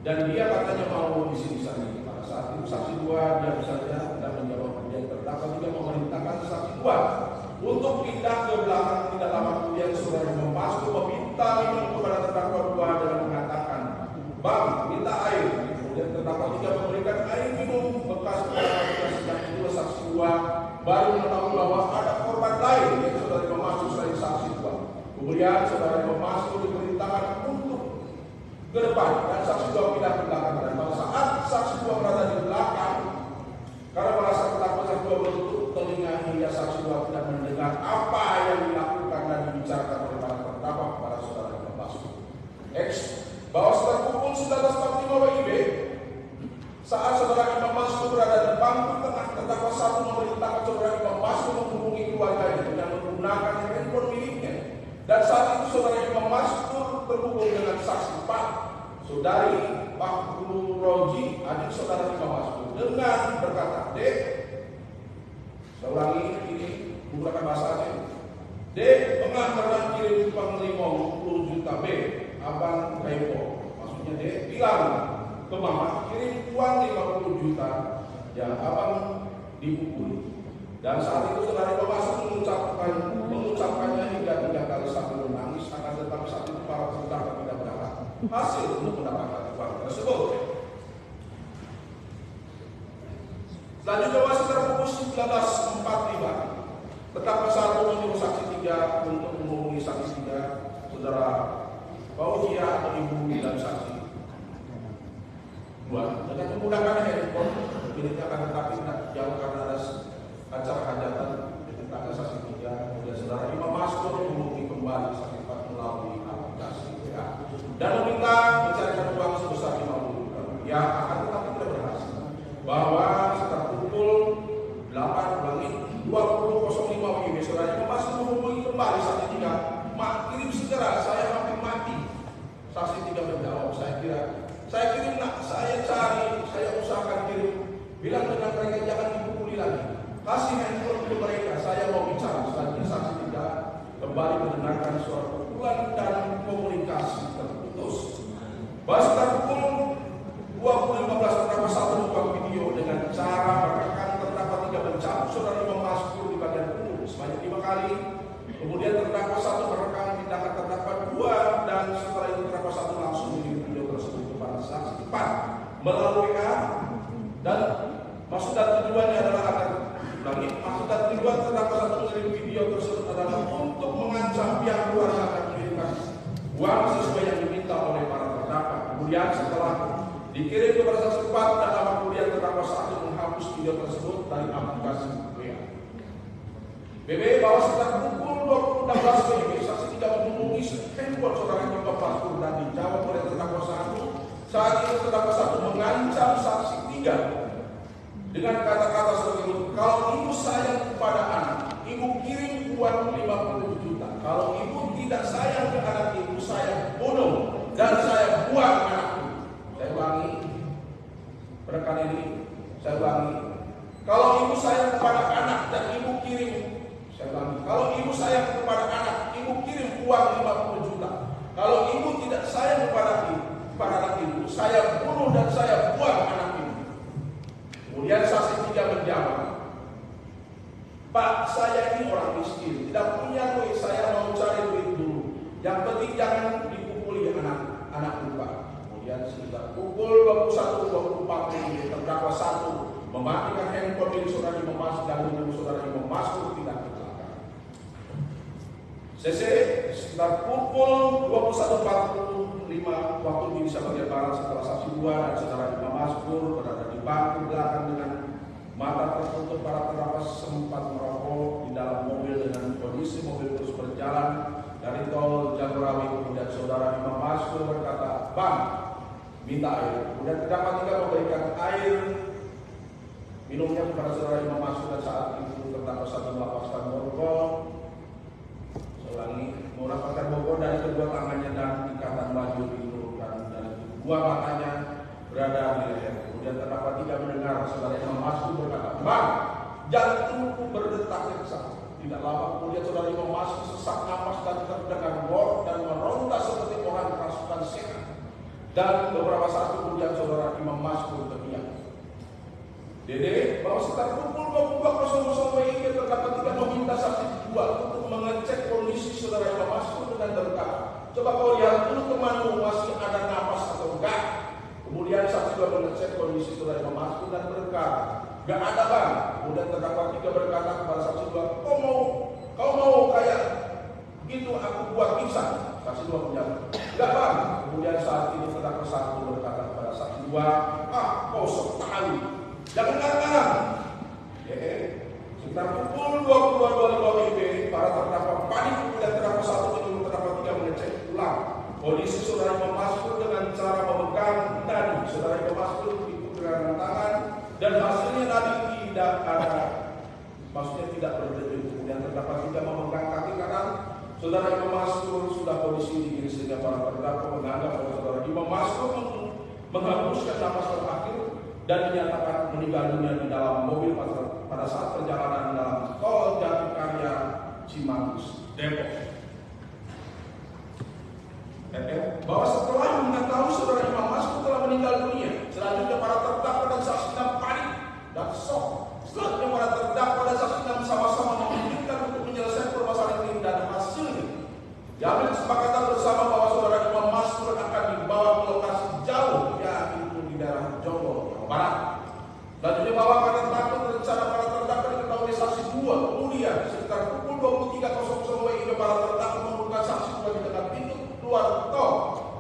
C: dan dia katanya mau di sini saja." Pada saat itu saksi 2 diam saja dan menjawab. Kemudian terdakwa 3 memerintahkan saksi 2 untuk pindah ke belakang. Tidak lama kemudian saudara Imam Mas'ud meminta minum kepada terdakwa 2 dengan mengatakan, "Bang, minta air." Kemudian terdakwa 3 memberikan air minum bekas sejak itu saksi 2 baru mengetahui bahwa ada korban lain yang saudara Imam Mas'ud selain saksi 2. Kemudian saudara Imam Mas'ud diperintahkan untuk ke depan dan saksi 2 pindah ke belakang. Dan pada saat saksi 2 berada di belakang, karena merasa takut saksi 2 menutup berhubung dengan saksi Pak Saudari Pak Guru Roji, adik saudara Imam Maskur, dengan berkata, Dek, saya ulangi ini menggunakan bahasa Aceh. Dek, pengantaran kirim panglima 10 juta B, abang Kaipo. Maksudnya Dek bilang ke Mama kirim uang 50 juta, ya abang dipukuli. Dan saat itu saudara Imam Maskur mengucapkannya hingga 3 kali sambil menangis, akan tetapi saat itu para terdakwa tidak berharap hasil untuk mendapatkan uang tersebut. Selanjutnya masih terpukul 1945. Terdakwa 1 menyuruh saksi 3 untuk menghubungi saksi 3, saudara Fauzia atau ibu dan saksi 2 dengan menggunakan handphone. Ini akan tetapi tidak jauh karena ada acara hajatan tentang saksi 3. Kemudian saudara Imam Maskur menghubungi kembali saksi 4 melalui aplikasi WA dan meminta mencarikan uang sebesar 50 juta rupiah, akan tetapi tidak berhasil. Bahwa sekitar pukul 20.05 WIB saudara Imam Maskur menghubungi kembali saksi 3, Mak kirim segera, saya hampir mati. Saksi 3 menjawab, saya kirim nak, saya cari, saya usahakan kirim. Bilang dengan mereka jangan dipukuli lagi. Kasih handphone ke mereka, saya mau bicara. Selanjutnya saksi 3 kembali mendengarkan suara pukulan dan komunikasi terputus. Sekitar pukul 20.15 terdakwa 1 membuat video dengan cara merekam terdakwa 3 mencabut saudara Imam Maskur di bagian pungut sebanyak 5 kali. Kemudian terdakwa 1 merekam tindakan terdakwa 2 dan setelah itu terdakwa 1 langsung mengirim video tersebut kepada saksi 4 melalui WA. Dan maksud dan tujuannya adalah agar maksud dan tujuan terdakwa 1 mengirim video tersebut adalah untuk mengancam pihak keluarga akan mengirimkan uang sesuai yang diminta oleh para terdakwa. Kemudian setelah dikirim kepada saksi 4 dan lama kemudian terdakwa 1 menghapus video tersebut dari aplikasi WA. BB bahwa sekitar pukul 20.16 WIB saksi 3 menghubungi handphone saudara Imam Maskur dan dijawab oleh terdakwa 1. Saat itu terdakwa 1 mengancam saksi 3 dengan kata-kata seperti itu, kalau ibu sayang kepada anak, ibu kirim uang 50 juta. Kalau ibu tidak sayang ke anak ibu, saya bunuh dan saya buang anak ibu. Saya ulangi, rekan ini, saya ulangi. Kalau ibu sayang kepada anak dan ibu kirim, saya ulangi. Kalau ibu sayang kepada anak, ibu kirim uang 50 juta. Kalau ibu tidak sayang kepada anak ibu, saya bunuh dan saya buang anak ibu. Kemudian saksi 3 menjawab, Pak, saya ini orang miskin, tidak punya duit, saya mau cari duit dulu. Yang penting jangan dipukuli anak lupa. Kemudian sekitar pukul 21.24 terdakwa 1 mematikan handphone milik saudara Imam Maskur dan menyuruh saudara Imam Maskur tidak kecelakaan. CC sekitar pukul 21.45 waktu Indonesia bagian barat setelah saksi 2 dan saudara Imam Maskur berada di bangku belakang dengan mata tertutup, para terdakwa sempat merokok di dalam mobil dengan kondisi mobil terus berjalan dari tol Jagorawi. Kemudian saudara Imam Maskur berkata, Bang, minta air. Kemudian terdakwa 3 memberikan air minumnya kepada saudara Imam Maskur dan saat itu terdakwa 1 melepaskan borgol. Ulangi, merapatkan bogor dari kedua tangannya dan ikatan baju diturunkan dari kedua matanya berada di leher. Kemudian terdakwa 3 mendengar saudara Imam Maskur berkata, Bang, jantungku berdetak kencang. Tidak lama kemudian saudara Imam Maskur sesak napas dan terdengar bor dan meronta seperti orang kerasukan setan. Dan beberapa saat kemudian saudara Imam Maskur teriak, Dede, bahwa sekitar pukul 22.00 WIB terdakwa 3 meminta saksi 2 untuk mengecek kondisi saudara Imam Maskur dengan berkata, coba kau lihat dulu temanmu masih ada napas atau enggak. Kemudian saksi 2 mengecek kondisi saudara Imam Maskur dan berkata, enggak ada Bang. Kemudian terdakwa 3 berkata kepada saksi 2, kau mau kayak gitu aku buat pingsan. Saksi 2 menjawab, enggak Bang. Kemudian saat ini terdakwa 1 berkata kepada saksi 2, kau sekali, jangan ngarang-ngarang. Sekitar pukul 22.25 WIB, para terdakwa panik. Kemudian terdakwa 1 menyuruh terdakwa 3 mengecek ulang kondisi saudara Imam Maskur dengan cara memegang nadi saudara Imam Maskur itu dengan tangan, dan hasilnya nadi tidak ada, maksudnya tidak berdenyut. Kemudian terdakwa 3 memegang kaki kanan saudara Imam Maskur sudah kondisi kondisi dingin sehingga para terdakwa menganggap bahwa saudara Imam Maskur menghembuskan napas terakhir dan dinyatakan meninggal dunia di dalam mobil pada saat perjalanan dalam tol Jatikarya Cimanggis, Depok. Bahwa setelah mengetahui saudara Imam Maskur telah meninggal dunia, selanjutnya para terdakwa dan saksi enam panik dan shock. Selanjutnya para terdakwa dan saksi enam sama-sama memikirkan untuk menyelesaikan permasalahan ini dan hasilnya diambil kesepakatan bersama bahwa saudara Imam Maskur akan dibawa ke lokasi jauh, yaitu di daerah Jonggol, Jawa Barat. Selanjutnya bahwa karena takut rencana para terdakwa diketahui saksi 2, kemudian sekitar pukul 23.00 WIB para terdakwa membuka saksi 2 di dekat pintu keluar tol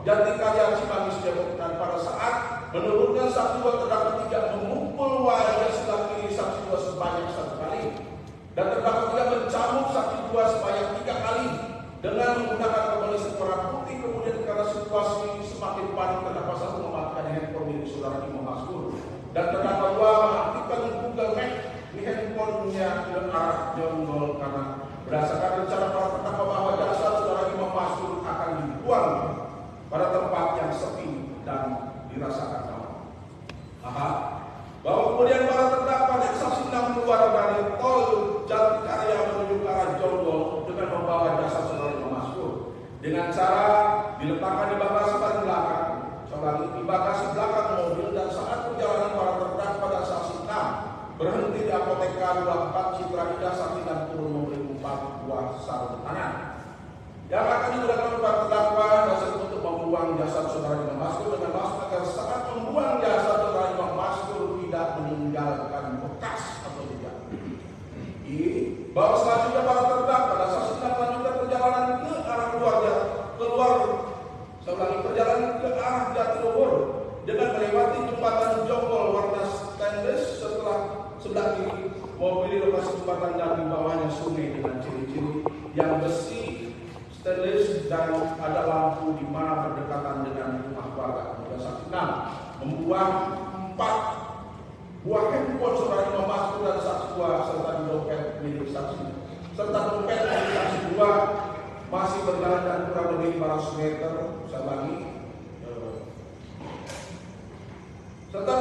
C: Jatikarya Cimanggis, Depok, dan pada saat menurunkan saksi 2 terdakwa 3 memukul wajah sebelah kiri saksi 2 sebanyak 1 kali dan terdakwa 3 mencambuk saksi 2 sebanyak 3 kali dengan menggunakan pembersih warna putih. Kemudian karena situasi semakin panik, terdakwa 1 mematikan handphone milik saudara Imam Maskur dan terdakwa 2 mengaktifkan Google Map di handphonenya ke arah Jonggol karena berdasarkan rencana para terdakwa bahwa jasad saudara Imam Maskur akan dibuang pada tempat yang sepi dan dirasakan aman. Bahwa kemudian para terdakwa dan saksi 6 keluar dari tol Jatikarya menuju ke arah Jonggol dengan membawa jasad saudara Imam Maskur dengan cara diletakkan di bagasi paling belakang, di bagasi belakang mobil, dan saat perjalanan para terdakwa dan saksi 6 berhenti di Apoteka 24 Citra Indah, saksi dan turun membeli 4 buah sarung tangan yang akan digunakan para terdakwa untuk membuang jasad saudara Imam Maskur dengan maksud agar saat membuang jasad saudara Imam Maskur tidak meninggalkan bekas atau jejak. Bahwa selanjutnya para terdakwa dan saksi melanjutkan perjalanan ke arah perjalanan ke arah Jatiluhur dengan melewati jembatan Jonggol warna stainless. Sebelah kiri mobil di lokasi jembatan dan di bawahnya sungai dengan ciri-ciri yang besi stainless dan ada lampu di mana berdekatan dengan rumah warga. Kemudian saksi 6 membuang 4 buah handphone saudara Imam Maskur dan saksi 2 serta dompet milik saksi. Serta dompet milik saksi 2 masih berjalan dan kurang lebih 500 meter. Saya lagi. Serta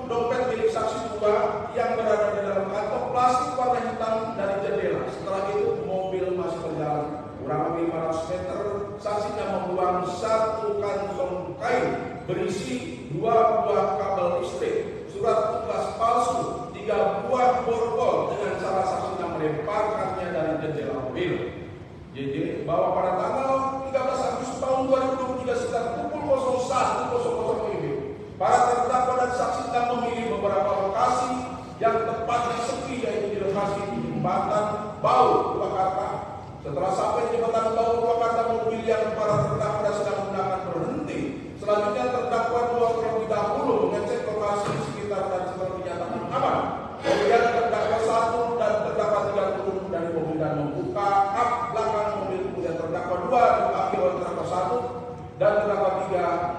C: dompet milik saksi 2 yang berada di dalam kantong plastik warna hitam dari jendela. Setelah itu mobil masih berjalan kurang lebih 500 meter. Saksinya membuang 1 kantong kain berisi 2 buah kabel listrik, surat tugas palsu, 3 buah borgol dengan cara saksinya melemparkannya dari jendela mobil. Jadi bahwa pada tanggal 13 Agustus tahun 2023 sekitar pukul 01.00 WIB para terdakwa dan saksi sedang memilih beberapa lokasi yang tepatnya sepi, yaitu di lokasi di jembatan Bau, Purwakarta. Setelah sampai di jembatan Bau, Purwakarta, mobil yang para terdakwa sedang menggunakan berhenti. Selanjutnya terdakwa 2 terlebih dahulu mengecek lokasi sekitar dan setelah dinyatakan aman. Kemudian terdakwa 1 dan terdakwa 3 turun dari mobil dan membuka kap belakang mobil. Kemudian terdakwa 2 dipanggil oleh terdakwa 1 dan terdakwa 3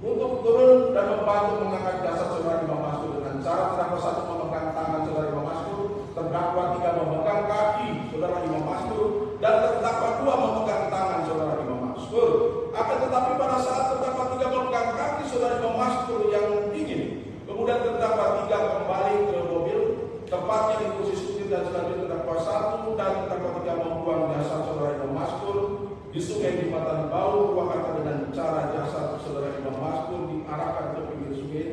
C: untuk turun dan membantu mengangkat jasad saudara Imam Maskur dengan cara terdakwa 1 memegang tangan saudara Imam Maskur, terdakwa 3 memegang kaki saudara Imam Maskur, dan terdakwa 2 memegang tangan saudara Imam Maskur. Akan tetapi pada saat terdakwa 3 memegang kaki saudara Imam Maskur yang dingin, kemudian terdakwa 3 kembali ke mobil, tepatnya di kursi supir, dan selanjutnya terdakwa 1 dan terdakwa 3 membuang jasad saudara Imam Maskur di sungai jembatan Bau, Purwakarta dengan cara jasad saudara Imam Maskur diarahkan ke pinggir sungai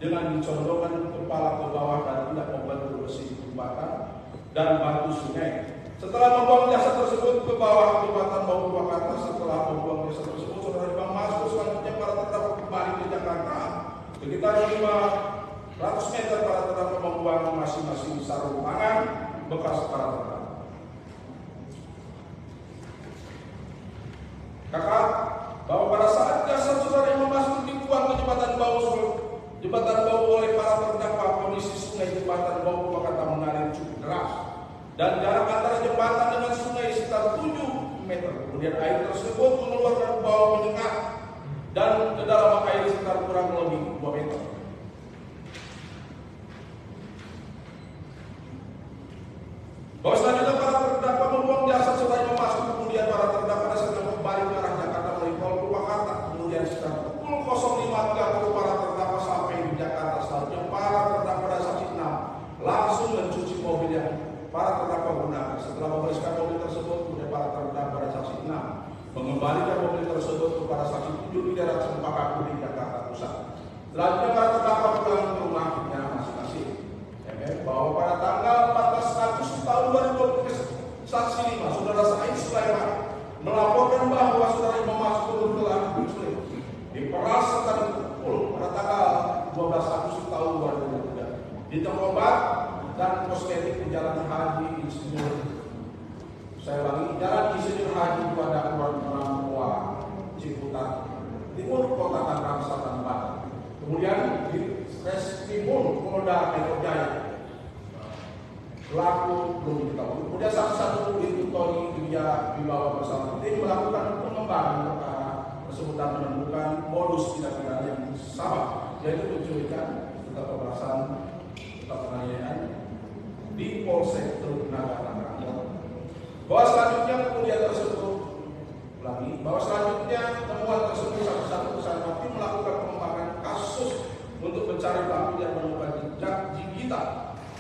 C: dengan dicondongkan kepala ke bawah dan tidak membantu besi jembatan dan batu sungai. Setelah membuang jasad tersebut ke bawah jembatan Bau, Purwakarta, setelah membuang jasad tersebut saudara Imam Maskur selanjutnya para terdakwa kembali ke Jakarta. Sekitar 500 meter para terdakwa membuang masing-masing sarung tangan bekas para terdakwa. Kakak, bahwa pada saat jasad saudara Imam Maskur dibuang ke jembatan Bau oleh para terdakwa, kondisi sungai jembatan Bau Purwakarta mengalir cukup deras dan jarak antara jembatan dengan sungai sekitar 7 meter. Kemudian air tersebut mengeluarkan bau menyengat dan kedalaman air sekitar kurang lebih 2 meter. Bahwa selanjutnya para terdakwa membuang jasad saudara Imam Maskur, kemudian para terdakwa terdakwa gunakan. Setelah membereskan mobil tersebut, kemudian para terdakwa pada saksi 6 mengembalikan mobil tersebut kepada saksi 7 di daerah Cempaka Kuning, Jakarta Pusat. Selanjutnya para terdakwa pulang ke rumahnya masing-masing. Bahwa pada tanggal 14 Agustus tahun 2020, saksi 5, saudara Said Sulaiman melaporkan bahwa saudara Imam Maskur telah diperas serta dipukul pada tanggal 12 Agustus tahun 2023 di toko obat dan kosmetik di Jalan Haji Insinyur, saya ulangi, Jalan Insinyur Haji pada Rampua, Ciputat Timur, Kota Tangerang Selatan, Banten. Kemudian di Reskrimum Polda Metro Jaya, pelaku belum diketahui. Kemudian satu itu Tony dibawa bersama tim melakukan pengembangan perkara tersebut dan menemukan modus tindak pidana yang sama, yaitu penculikan serta pemerasan serta penganiayaan di Polsek Teluk Naga, Tangerang. Bahwa selanjutnya kemudian tersebut temuan tersebut satu-satu bersama tim melakukan pengembangan kasus untuk mencari pelaku yang menemukan jejak gigitan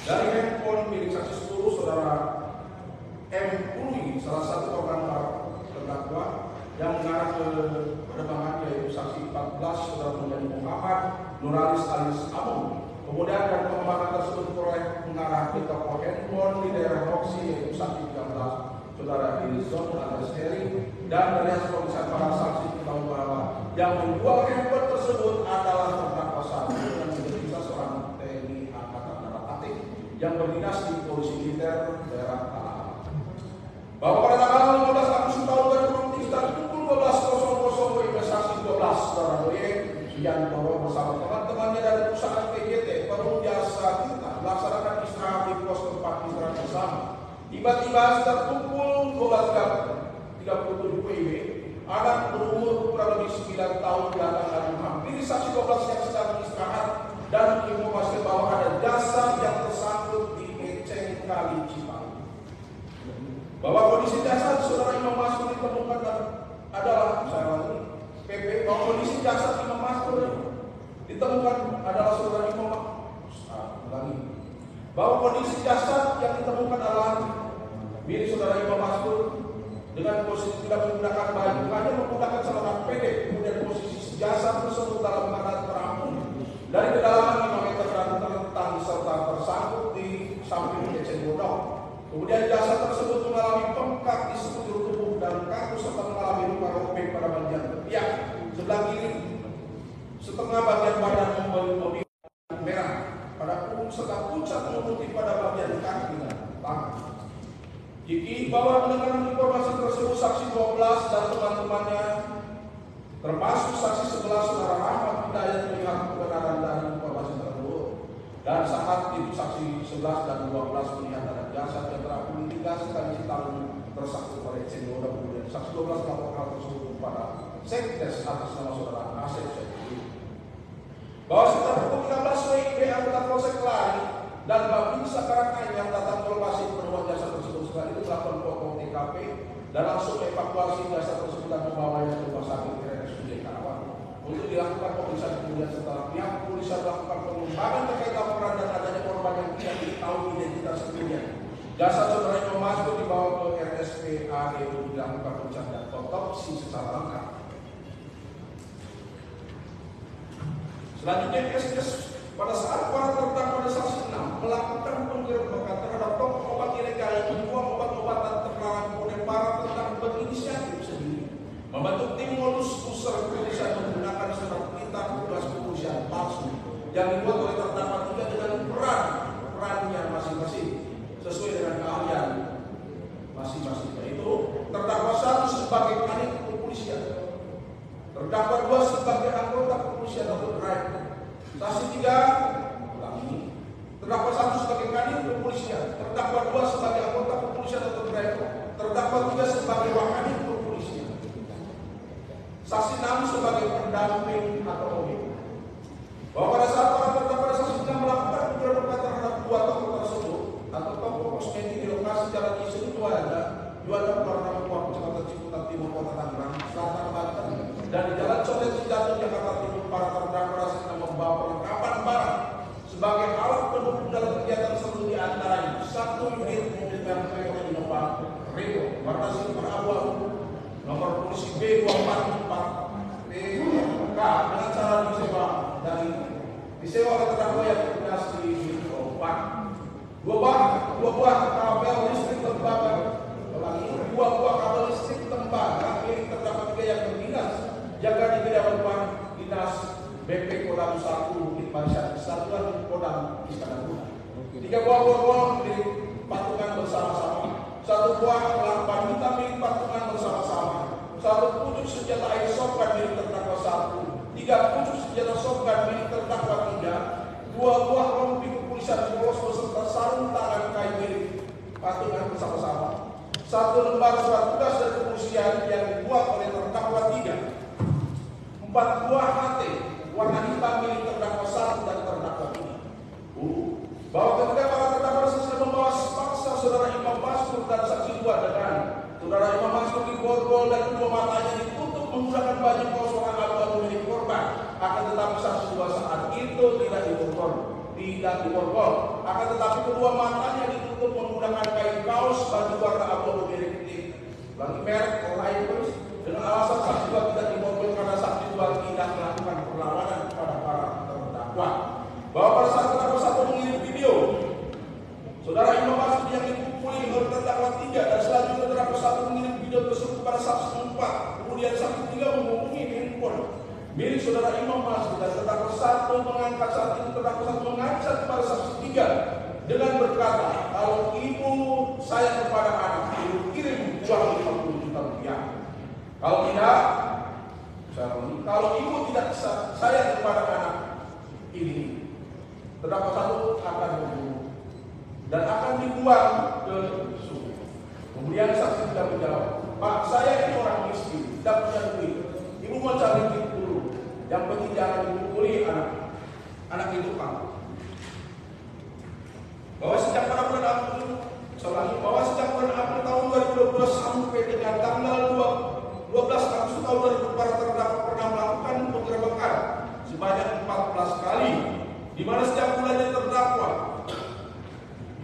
C: dari handphone milik saksi 10 saudara M. Pului, salah satu korban terdakwa yang mengarah ke penerbangan, yaitu saksi 14 saudara menjadi Muhammad Nuralis alias Amung. Kemudian dan pengembangan tersebut diperoleh mengarah ke toko handphone di daerah Roksi, yaitu saksi 13 saudara Ilizon alias Heri, dan dari hasil pemeriksaan para saksi diketahui bahwa yang menjual handphone tersebut adalah terdakwa satu yang menjadi seorang TNI Angkatan Darat Aktif yang berdinas di Polisi Militer daerah Talang. Bahwa pada tanggal 15 Agustus tahun 2023 sekitar pukul 12.00 WIB saksi 12 saudara Doye Yantoro bersama teman-temannya dari perusahaan PGT Perum Jasa Tirta melaksanakan istirahat di pos tempat istirahat bersama. Tiba-tiba sekitar pukul 12.37 WIB, anak berumur kurang lebih 9 tahun datang dan menghampiri saksi 12 yang sedang istirahat dan menginformasikan bahwa ada jasad yang tersangkut di eceng kali Cipali. Bahwa kondisi jasad saudara Imam Maskur ditemukan adalah, saya ulangi, PP, bahwa kondisi jasad Imam Maskur ditemukan adalah saudara Imam bahwa kondisi jasad yang ditemukan adalah milik saudara Imam Maskur dengan posisi tidak menggunakan baju, hanya menggunakan celana pendek. Kemudian posisi jasad tersebut dalam keadaan terampung dari kedalaman 5 meter dan terlentang serta tersangkut di samping eceng gondok. Kemudian jasad tersebut mengalami bengkak di sekujur tubuh dan kaku serta mengalami luka robek pada bagian ketiak sebelah kiri, setengah bagian badan memiliki merah pada punggung serta pucat menutupi pada bagian kaki dan tangan. Jiki bahwa mendengar informasi tersebut saksi 12 dan teman-temannya termasuk saksi 11 saudara Ahmad Hidayat melihat kebenaran dari informasi tersebut, dan saat itu saksi 11 dan 12 melihat ada jasad yang terapung 3 kali citalung tersangkut pada eceng gondok. Kemudian saksi 12 melaporkan hal tersebut kepada Sekdes atas nama saudara Asep Syekh. Bahwa sekitar pukul 13 WIB anggota Polsek Kelari dan Babinsa Karanganyar yang datang ke lokasi penemuan jasad tersebut setelah itu melakukan foto TKP dan langsung evakuasi jasad tersebut dan membawanya ke rumah sakit RSUD Karawang untuk dilakukan pemeriksaan. Kemudian setelah pihak kepolisian melakukan pengembangan terkait laporan dan adanya korban yang tidak diketahui identitas sebelumnya, jasad saudara Imam Maskur dibawa ke RSPAD untuk dilakukan pemeriksaan dan otopsi secara lengkap. Selanjutnya SS pada saat para terdakwa pada saksi 6 melakukan penggerbekan terhadap toko obat ilegal yang menjual obat-obatan terlarang, kemudian para terdakwa berinisiatif sendiri membentuk tim modus user kepolisian menggunakan surat perintah tugas kepolisian palsu yang dibuat oleh terdakwa juga dengan perannya masing-masing sesuai dengan keahlian masing-masing, yaitu terdakwa 1 sebagai kanit kepolisian, terdakwa 2 sebagai anggota kepolisian atau driver, saksi 3 ulangi, terdakwa 1 sebagai kanit kepolisian, terdakwa 2 sebagai anggota kepolisian atau driver, terdakwa 3 sebagai wakanit kepolisian, saksi 6 sebagai pendamping atau mobil. Bahwa pada saat para terdakwa pada saksi 6 melakukan penggerbekan terhadap 2 toko tersebut atau toko kosmetik di lokasi Jalan Insinyur Juanda Warna Kuat, Kecamatan Ciputat Timur, Kota Tangerang Selatan, Banten, dan di Jalan Condet Cijantung, Jakarta Timur, para terdakwa sedang membawa perlengkapan barang sebagai alat pendukung dalam kegiatan seru, di antaranya 1 unit mobil merek pada silver abu-abu nomor polisi B244 PK dengan cara disewa dari disewa oleh terdakwa yang berdasar di Eropa. Dua buah kabel listrik tembaga, dua buah kabel listrik tembaga milik terdakwa 3 yang berdinas jaga di kediaman dinas BP Kodam 1 Bukit Barisan Kesatuan Kodam Istana Bunda. 3 buah borgol milik patungan bersama-sama, 1 buah lampan hitam milik patungan bersama-sama, 1 pucuk senjata airsoft milik terdakwa 1, 3 pucuk senjata shotgun milik terdakwa 3, 2 buah rompi kepolisian polos beserta sarung tangan kain milik patungan bersama-sama, 1 lembar surat tugas dari kepolisian yang dibuat oleh terdakwa 3, 4 buah HT warna hitam milik terdakwa 1 dan terdakwa 3. Bahwa ketika para terdakwa selesai membawa paksa saudara Imam Maskur dan saksi 2 dengan saudara Imam Maskur diborgol dan kedua matanya ditutup menggunakan baju kaos warna abu-abu milik korban. Akan tetapi saksi 2 saat itu tidak diborgol. Akan tetapi kedua matanya ditutup menggunakan kain kaos baju warna abu-abu milik bagi merek lain terus dengan alasan saksi 2 tidak diborgol karena saksi 2 tidak melakukan perlawanan kepada para terdakwa. Bahwa pada saat terdakwa 1 mengirim video saudara Imam Maskur yang dipukuli oleh terdakwa 3 dan selanjutnya terdakwa 1 mengirim video tersebut kepada saksi 4, kemudian saksi 3 menghubungi handphone milik saudara Imam Maskur dan terdakwa 1 mengangkat saat itu terdakwa 1 mengajak kepada saksi 3 dengan berkata, kalau ibu sayang kepada anak, ibu kirim uang 50 juta rupiah. Kalau tidak, kalau ibu tidak sayang kepada anak ini, terdakwa 1 akan membunuh dan akan dibuang ke sungai. Kemudian saksi tidak menjawab, Pak, saya ini orang miskin, tidak punya duit. Ibu mau cari duit dulu. Yang penting jangan dipukuli anak itu, Pak. Bahwa sejak pada bulan April tahun 2012 sampai dengan tanggal 12 Agustus tahun 2000 para terdakwa pernah melakukan penggerebekan sebanyak 14 kali, di mana setiap bulannya terdakwa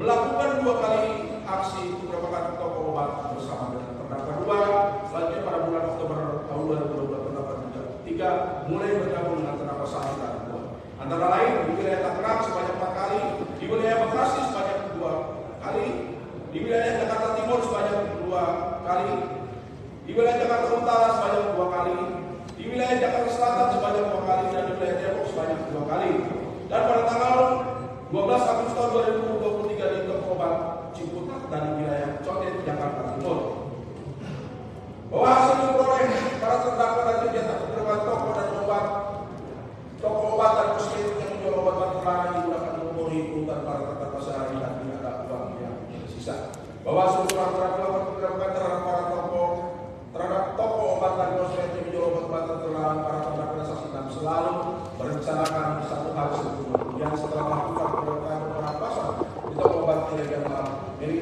C: melakukan 2 kali aksi penggerebekan toko obat bersama dengan terdakwa 2. Selanjutnya pada bulan Oktober tahun 2022 terdakwa 3 mulai bergabung dengan terdakwa 1 dan 2. Antara lain di wilayah Tangerang sebanyak 4 kali, di wilayah Bekasi sebanyak 2 kali, di wilayah Jakarta Timur sebanyak 2 kali, di wilayah Jakarta Utara sebanyak 2 kali, di wilayah Jakarta Selatan sebanyak 2 kali, dan di wilayah Depok sebanyak 2 kali. Dan pada tanggal 12 Agustus tahun 2023 di toko obat Ciputat dan di wilayah Condet, Jakarta Timur. Bahwa hasil diperoleh para terdakwa dan kegiatan penggerebekan toko obat dan kosmetik yang menjual obat terlarang digunakan untuk memenuhi kebutuhan para terdakwa sehari dan tidak ada uang yang tersisa. Bahwa seluruh peraturan penggerebekan terhadap toko obat dan kosmetik yang menjual obat-obatan terlarang para terdakwa dan saksi 6 selalu merencanakan satu hal sebelumnya, yang setelah melakukan penggerebekan perampasan di toko obat ilegal milik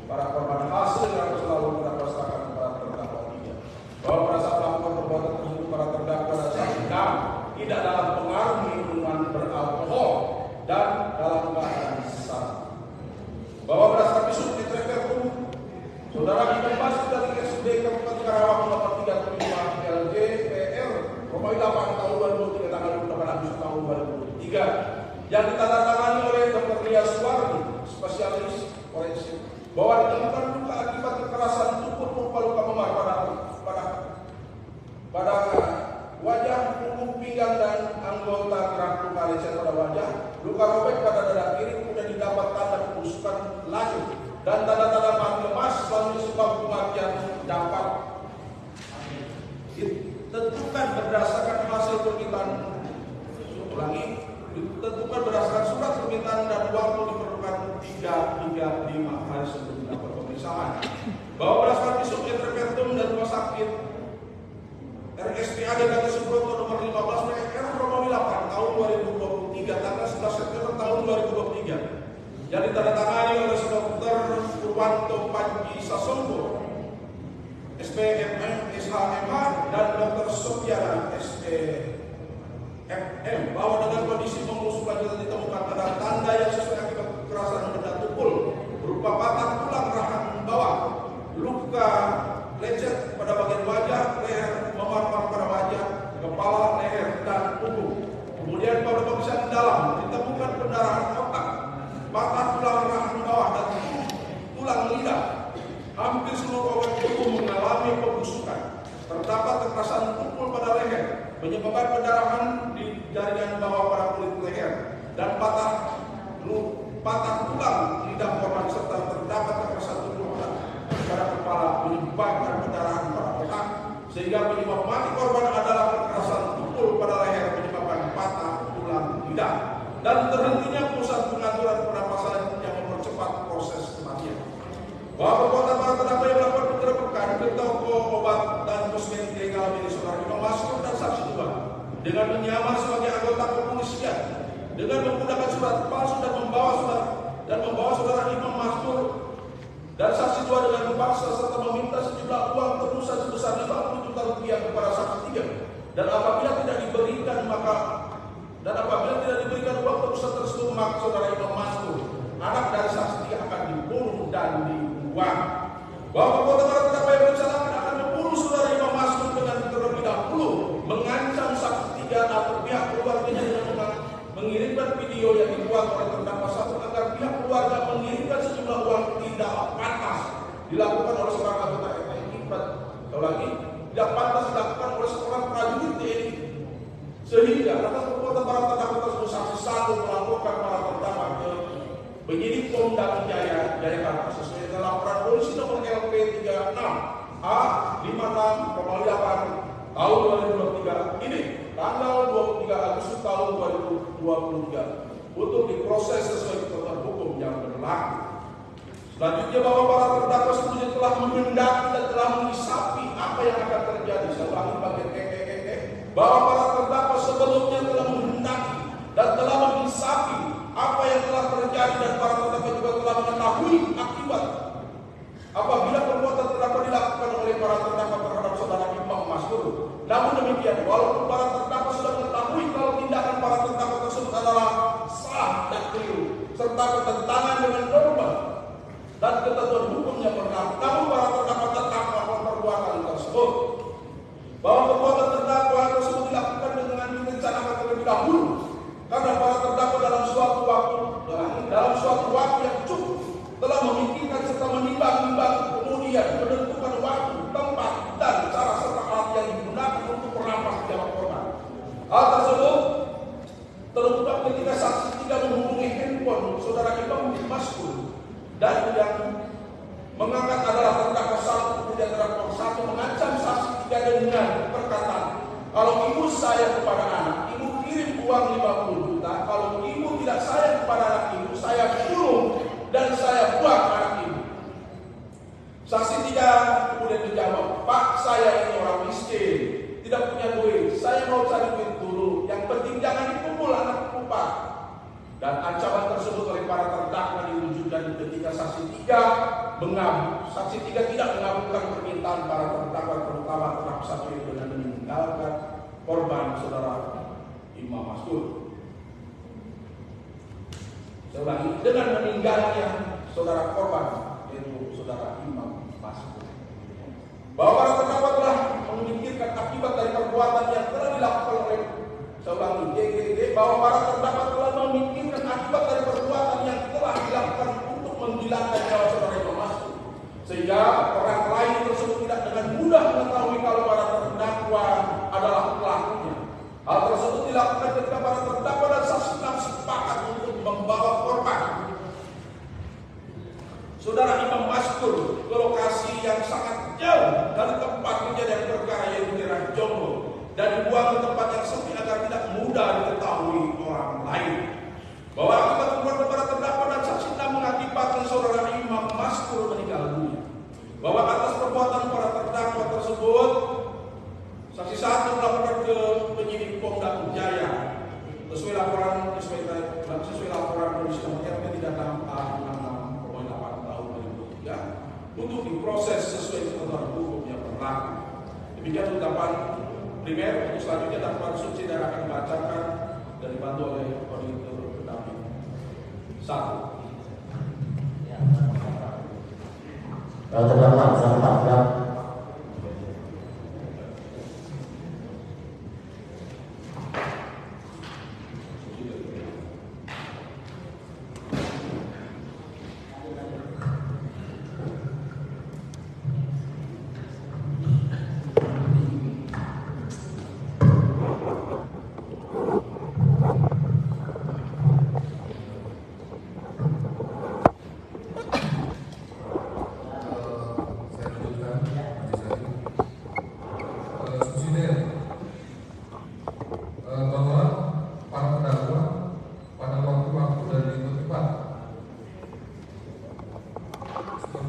C: para korban hasil yang selalu terdakwa serahkan kepada terdakwa 3. Bahwa pada saat melakukan perbuatan tersebut para terdakwa dan saksi 6 tidak dalam pengaruh minuman beralkohol dan dalam keadaan sadar. Bahwa berdasarkan visum et repertum saudara Imam Maskur dari RSUD Kabupaten Karawang nomor 35 LJPR Romawi 8 tahun 2023 tanggal 28 Agustus tahun 2023 yang ditandatangani oleh Dr. Lia Suwardi, spesialis forensik, bahwa ditemukan luka akibat kekerasan tubuh berupa luka memar pada wajah, punggung, pinggang dan anggota gerak luka lecet pada wajah, luka robek pada dada kiri, kemudian didapat tanda kebusukan lanjut dan tanda-tanda mati lemas melalui sebab kematian dapat ditentukan berdasarkan hasil permintaan. Ditentukan berdasarkan surat permintaan dan waktu diperlukan 3 hingga 5 hari sebelum dilakukan pemeriksaan. Bahwa berdasarkan visum et repertum dan rumah sakit RSPAD Gatot Subroto nomor 15 PR Romawi 8 tahun 2023 tanggal 11 September tahun 2023 yang ditandatangani oleh Dr. Purwanto Panji Sasongko SPMM SHMH dan Dr. Sofiana SPMM, bahwa dengan kondisi pengurus lanjutan ditemukan ada tanda yang sesuai akibat kekerasan benda tumpul berupa patah tulang rahang bawah, menyebabkan pendarahan di jaringan bawah pada kulit leher dan patah tulang lidah korban serta terdapat kekerasan tubuh pada kepala menyebabkan pendarahan pada otak sehingga penyebab mati korban adalah kekerasan tubuh pada leher menyebabkan patah tulang lidah dan terhentinya pusat pengaturan pernapasan yang mempercepat proses kematian. Bahwa perbuatan para terdakwa yang melakukan penggerebekan ke toko obat dan kosmetik ilegal milik saudara Imam Maskur dan saksi 2 dengan menyamar sebagai anggota kepolisian dengan menggunakan surat palsu dan membawa saudara Imam Maskur dan saksi 2 dengan memaksa serta meminta sejumlah uang tebusan sebesar 50 juta rupiah kepada saksi 3 dan apabila tidak diberikan uang tebusan tersebut maka saudara Imam Maskur anak dari saksi 3 akan dibunuh dan dibuang. Bahwa perbuatan para terdakwa yang merencanakan akan membunuh saudara Imam Maskur dengan terlebih dahulu mengancam saksi 3 atau pihak keluarganya dengan mengirimkan video yang dibuat oleh terdakwa 1 agar pihak keluarga mengirimkan sejumlah uang tidak pantas dilakukan oleh seorang anggota TNI. Sekali lagi, tidak pantas dilakukan oleh seorang prajurit TNI. Sehingga atas perbuatan para terdakwa tersebut saksi 1 melaporkan para terdakwa ke penyidik Polda Jaya Jakarta sesuai dengan laporan polisi nomor LP 36 A 56,8 tahun 2023 ini tanggal 23 Agustus tahun 2023 untuk diproses sesuai ketentuan hukum yang berlaku. Selanjutnya bahwa para terdakwa sebelumnya telah menghendaki dan telah mengisapi apa yang akan terjadi. Saya ulangi bagian bahwa para terdakwa sebelumnya telah menghendaki dan telah mengisapi apa yang telah terjadi dan para terdakwa juga telah mengetahui akibat apabila perbuatan terdakwa dilakukan oleh para terdakwa terhadap saudara Imam Maskur. Namun demikian, walaupun para terdakwa sudah mengetahui kalau tindakan para terdakwa tersebut adalah salah dan keliru serta bertentangan dengan norma dan ketentuan hukum yang berlaku, namun para terdakwa tetap melakukan perbuatan tersebut. Bahwa perbuatan terdakwa tersebut dilakukan dengan direncanakan terlebih dahulu karena para terdakwa dalam suatu waktu yang cukup telah memikirkan serta menimbang-nimbang kemudian menentukan waktu, tempat, dan cara serta alat yang digunakan untuk merampas nyawa korban. Hal tersebut terungkap ketika saksi 3 menghubungi handphone saudara Imam Maskur dan yang mengangkat adalah terdakwa 1 kemudian terdakwa 1 mengancam saksi 3 dengan perkataan, kalau ibu sayang kepada anak, ibu kirim uang 50 juta. Kalau ibu tidak sayang kepada anak ibu, saya kurung dan saya buang anak ibu. Saksi 3 kemudian menjawab, Pak, saya ini orang miskin, tidak punya duit, saya mau cari duit dulu. Yang penting jangan dipukul anakku, Pak. Dan ancaman tersebut oleh para terdakwa diwujudkan ketika saksi 3 mengamuk. Saksi 3 tidak mengabulkan permintaan para terdakwa, terutama terdakwa 1 itu dengan meninggalkan korban saudara Imam Maskur. Saya ulangi, dengan meninggalnya saudara korban yaitu saudara Imam Maskur. Bahwa para terdakwa telah memikirkan akibat dari perbuatan yang telah dilakukan oleh, saya ulangi, GGG, bahwa para terdakwa telah memikirkan akibat dari perbuatan yang telah dilakukan untuk menghilangkan nyawa saudara Imam Maskur, sehingga orang lain tersebut tidak dengan mudah mengetahui kalau para terdakwa adalah pelakunya. Hal tersebut dilakukan ketika para terdakwa dan saksi 6 sepakat untuk membawa korban saudara Imam Maskur ke lokasi yang sangat jauh dari tempat kejadian perkara yaitu daerah Jonggo dan dibuang ke tempat yang sepi agar tidak mudah diketahui orang lain. Bahwa akibat perbuatan para terdakwa dan saksi 6 mengakibatkan saudara Imam Maskur meninggal dunia. Bahwa atas perbuatan para terdakwa tersebut saksi 1 melaporkan ke penyidik Polda Jaya sesuai laporan polisi nomor LP 36 A 66,8 tahun 2023 untuk diproses sesuai ketentuan hukum yang berlaku. Demikian ungkapan primer. Untuk selanjutnya dakwaan subsidiar akan dibacakan dan dibantu oleh auditor pendamping 1.
A: Terdakwa Zampak.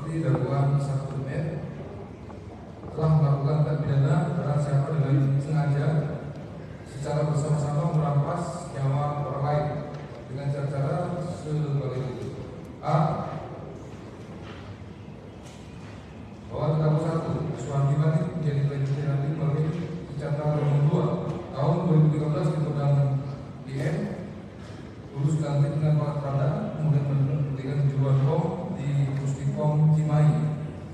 D: seperti dakwaan 1 M telah melakukan tindak pidana barang siapa dengan sengaja secara bersama-sama merampas nyawa orang lain dengan cara sebagai berikut. A. Bahwa terdakwa 1 Suwanti Mati menjadi presiden nanti melalui Secara nomor 2 tahun 2013 di Kodam IM lulus dilantik dengan pangkat Prada, kemudian mendapatkan kejuruan POM di Puspom Cimahi.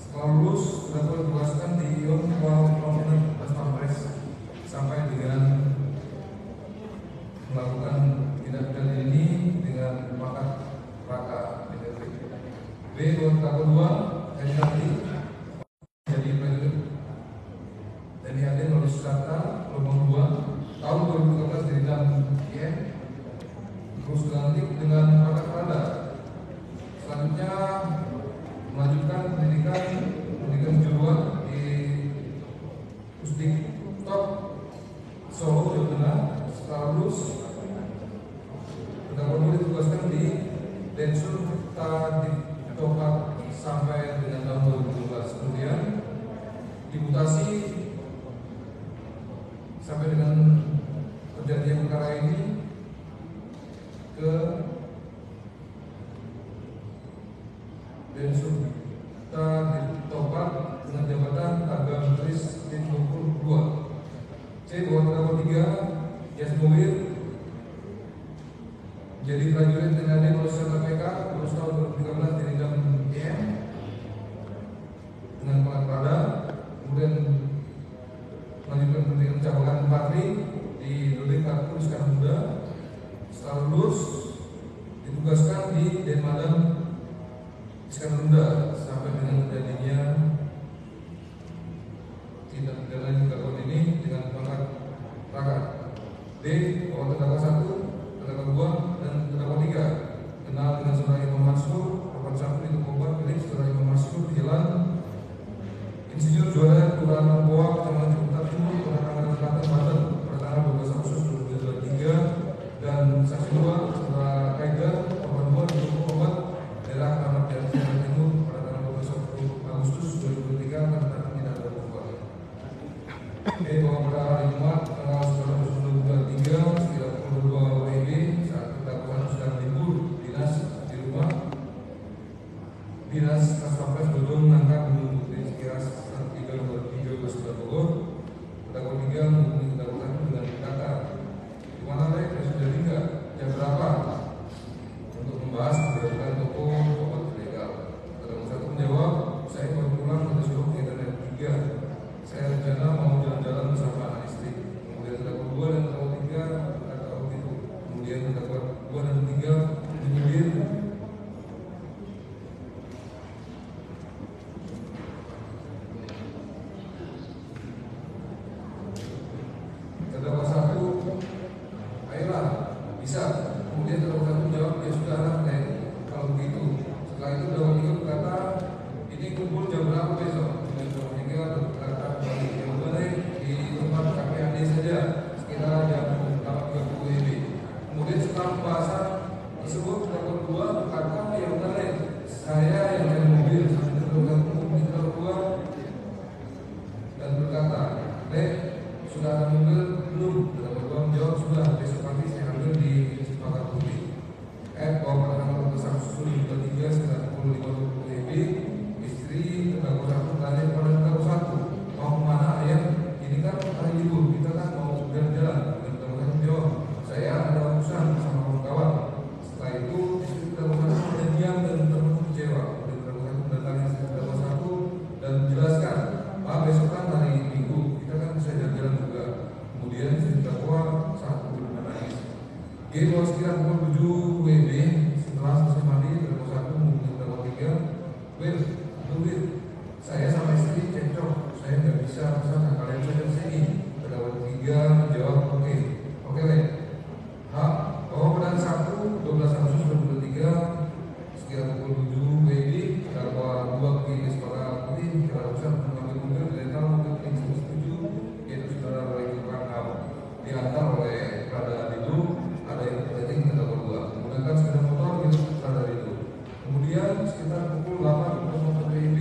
D: Setelah lulus, terdakwa ditugaskan di Ion Komponen Pas Pampres sampai dengan melakukan tindak pidana ini dengan pangkat Raka DPP. B. Terdakwa 2 Henry jadi presiden dan hadir lulus kata gelombang 2 tahun 2013 di dalam IM terus dilantik dengan pangkat Prada. Selanjutnya melanjutkan pendidikan kejuruan di Pusdik Top Solo, Jawa Tengah. Setelah lulus, terdakwa ditugaskan di Densus Taditopat sampai dengan tahun 2012. Kemudian dimutasi sampai dengan kejadian perkara ini ke Densus Taditopat dengan jabatan Agam-Tris Ditpol 2. C. Bahwa terdakwa 3 Yasmowir menjadi prajurit TNI lulus KPK lulus tahun 2013 di Nidam IM dengan pangkat Prada, kemudian melanjutkan pendidikan cabang Patri di Lulik Kartu Iskandar Muda. Setelah lulus ditugaskan di Denmadam Iskandar Muda sampai dengan terjadinya tindak pidana terdakwa ini dengan pangkat Raka. D. Bahwa terdakwa 1, terdakwa 2, dan terdakwa 3 kenal dengan saudara Imam Mansur, korban 1 itu korban milik saudara Imam Mansur di jalan Insinyur Juara Kelurahan Lampoa, Kecamatan Ciputat Timur, pada tanggal Selatan Banten pada tanggal 12 Agustus 2023, dan saksi 2 saudara Kaiga, korban 2 di korban daerah Taman Jati Jakarta Timur pada tanggal 12 Agustus 2023 karena tidak ada korban. Bahwa pada hari Jumat tanggal 11 Agustus 2023 sekitar pukul 2 WIB saat terdakwa sedang libur dinas di rumah Dinas Paspapres Dodong Nangka Gunung Putri sekira 3 Bogor. Terdakwa 3 menghubungi terdakwa 1 dengan kata di mana Rek sudah tinggal jam berapa untuk membahas keberadaan toko obat ilegal. Terdakwa 1 menjawab, saya baru pulang dari Solo ke internet 3. Saya rencana mau jalan-jalan bersama anak istri. Kemudian terdakwa 2 dan terdakwa 3 berkata begitu. Kemudian terdakwa 2 dan 3 menyindir terdakwa 1, ayolah bisa. Kemudian terdakwa 1 menjawab, ya sudah Nek, kalau begitu. Setelah itu terdakwa 3 berkata, ini kumpul jam berapa besok? Dan terdakwa 3 berkata kembali, yang boleh di tempat KPAD saja sekitar jam 8.30 WIB. Kemudian setelah pembahasan tersebut terdakwa 2 berkata, ya udah Nek, saya yang naik mobil. Sampai terdakwa 2 dan berkata, Nek, sudah ada mobil belum? Terdakwa 2 menjawab, sudah, besok pagi saya ambil di Sepakar Putih. Bahwa pada tanggal 12 Agustus 2023 sekitar pukul 5.20 WIB, istri terdakwa 1 bertanya kepada terdakwa 1, mau kemana ayah? Ini kan hari libur, kita kan mau jalan-jalan. Dan terdakwa 1 menjawab, saya ada urusan sama kawan-kawan. Setelah itu istri terdakwa 1 diam dan terpenuh kecewa. Dan terdakwa 1 mendatangi istri terdakwa 1 dan menjelaskan, Pak, besok kan hari Minggu, kita kan bisa jalan-jalan juga. Kemudian terdakwa 1 menangis. G. Bahwa sekitar pukul 7 WIB setelah selesai mandi, terdakwa 1 menghubungi terdakwa 3, Will, saya sama istri cekcok, saya nggak bisa kesana, kalian saja kesini. Terdakwa 3 menjawab, oke Lek. H. Bahwa pada 1 12 Agustus 2023 sekitar pukul 7 WIB, terdakwa 2 pergi ke Sepakar Putih, Jakarta Pusat mengambil mobil rental mobil Prince 7, yaitu saudara Roy Kurangau, diantar oleh Prada itu. Ada yang terjadi terdakwa 2 menggunakan sepeda motor milik Prada itu. Kemudian sekitar pukul 8 WIB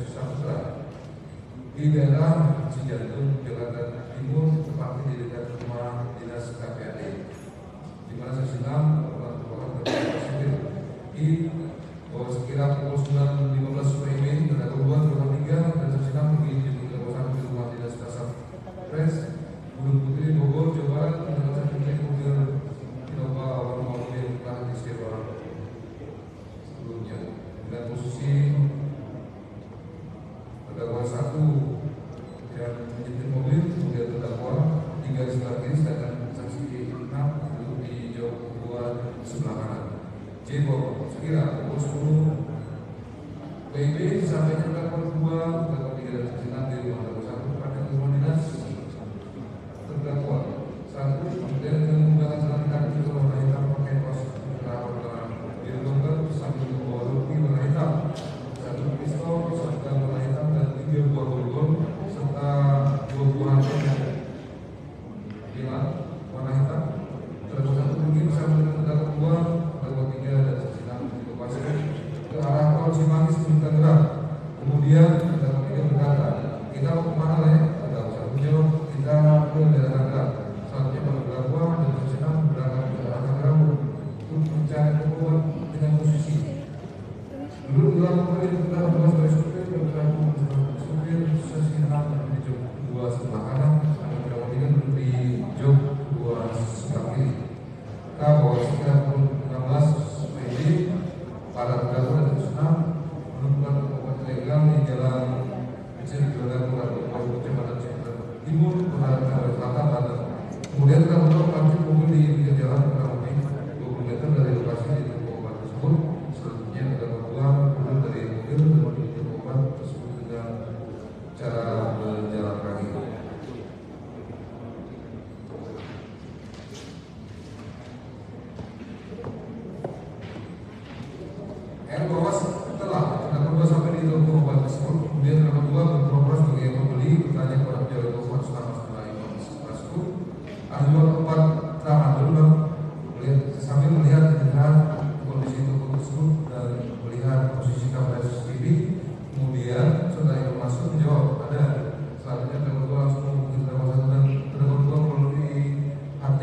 D: Saputra di daerah Cijantung, Jakarta Timur, tepatnya di dekat rumah dinas KPAD, di mana saksi 6 merupakan sipil di bahwa sekira pukul 9.15 WIB terdakwa 2 terdapat 3 dan saksi 6 pergi di rumah dinas Kasat Pres Gunung Putri Bogor, Jawa Barat mendapatkan unit mobil Innova awal mobil yang telah disewa sebelumnya dengan posisi terdakwa 1 yang menyetir mobil, kemudian terdakwa 3 di sebelah kiri, sedangkan saksi 6 duduk di jok 2 sebelah kanan. J. Bob, sekira pukul 10 WIB disampaikan terdakwa 2, terdakwa 3 dan saksi 6 di rumah terdakwa 1 pada rumah dinas terdakwa 1, kemudian dengan menggunakan celana kaki berwarna hitam pakai kaos warna biru longgar sambil membawa rupi warna hitam, 1 pistol shotgun warna hitam dan 3 buah borgol serta 2 buah handphone hilang warna hitam. Terdakwa 1 pergi bersama dengan terdakwa 2, terdakwa 3 dan saksi 6 di lokasi ke arah tol Cimanggis menuju Tangerang. Kemudian terdakwa 3 berkata, kita mau kemana lah ya? Terdakwa 1 jawab, kita ke daerah Tangerang. Selanjutnya para terdakwa dan saksi 6 berangkat ke arah Tangerang untuk mencari korban dengan posisi duduk di dalam mobil terdakwa sebagai supir, terdakwa supir saksi 6 di jok 2 sebelah kanan, dan terdakwa 3 duduk di jok 2 sebelah kiri. Kita bahwa sekitar pukul 16 WIB para terdakwa dan saksi 6 menemukan obat ilegal di jalan kecil Gelora Kecamatan Ciputat Timur, Kota Selatan, Banten. Kemudian terdakwa parkir mobil di pinggir jalan kurang lebih 20 meter dari lokasi di toko obat tersebut. Selanjutnya terdakwa 2 turun dari mobil dan menuju toko obat tersebut dengan cara berjalan kaki. Bahwa setelah terdakwa 2 sampai di toko obat tersebut, kemudian terdakwa 2 berpura-pura sebagai pembeli, bertanya kepada penjaga toko obat selama setelah itu tersebut. Ahli obat ramah dulu sambil melihat kondisi toko tersebut dan melihat posisi kamera CCTV. Kemudian setelah itu masuk menjawab ada. Selanjutnya terdakwa langsung menghubungi terdakwa 1 dan terdakwa 2 melalui HT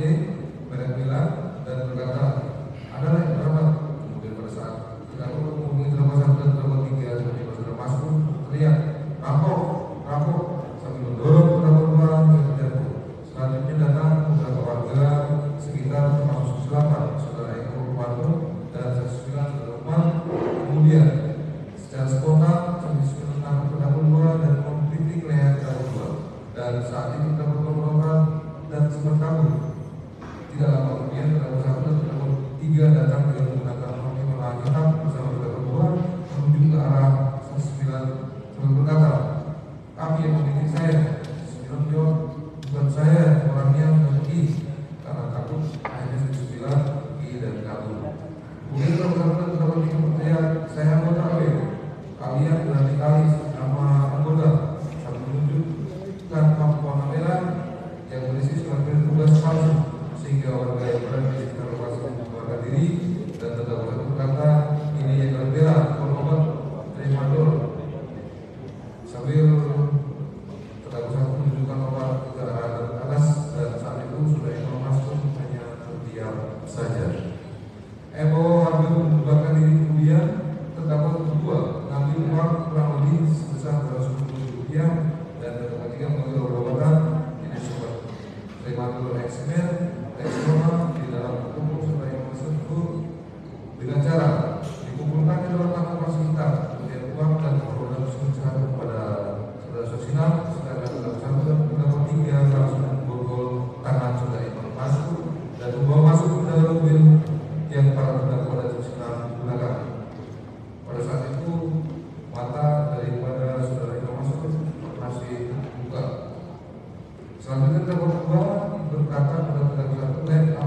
D: merek Mila dan berkata, ada yang berapa? Kemudian pada saat terdakwa menghubungi terdakwa 1 dan terdakwa 3 seperti sudah masuk teriak rampok sambil mendorong terdakwa 2 yang terjatuh. Selanjutnya datang beberapa warga sekitar termasuk 8 saudara Eko Rumanto dan saksi 9 saudara Umar. Kemudian secara spontan saksi 9 menangkap terdakwa 2 dan mengkritik leher terdakwa 2 dan saat itu terdakwa dan sempat kabur. Tidak lama kemudian terdakwa 1 dan terdakwa 3 datang dengan menggunakan rompi warna hitam bersama terdakwa 2 menuju ke arah saksi 9 sambil berkata, kami yang memiliki saya. Saksi 9 menjawab, bukan saya orangnya yang pergi karena takut hanya saksi 9 pergi dan kabur. Kemudian terdakwa 3 berteriak, saya anggota AW, kalian berani kali nama anggota sambil menunjukkan lampu warna merah yang berisi surat tugas palsu sehingga warga yang berada di sekitar lokasi membubarkan diri. Dan terdakwa 1 berkata, ini yang berbeda obat terima dulu sambil terdakwa 1 menunjukkan obat ke arah atas dan saat itu sudah Eko masuk hanya terdiam saja. Eko hampir membubarkan diri. Kemudian terdakwa 2 mengambil uang kurang lebih sebesar 210.000 rupiah dan terdakwa 3 mengambil obat-obatan jenis obat Remadol Exmer, Exroma di dalam tubuh serta yang tersebut dengan cara dikumpulkan di dalam kantong plastik hitam. Kemudian uang dan obat tersebut diserahkan kepada saudara saksi 6, sedangkan terdakwa 1 dan terdakwa 3 langsung memborgol tangan saudara Eko masuk dan membawa masuk ke dalam mobil yang para terdakwa dan saksi 6 gunakan. Pada saat itu mata daripada saudara Eko masuk masih terbuka. Selanjutnya terdakwa 2 berkata pada terdakwa 1,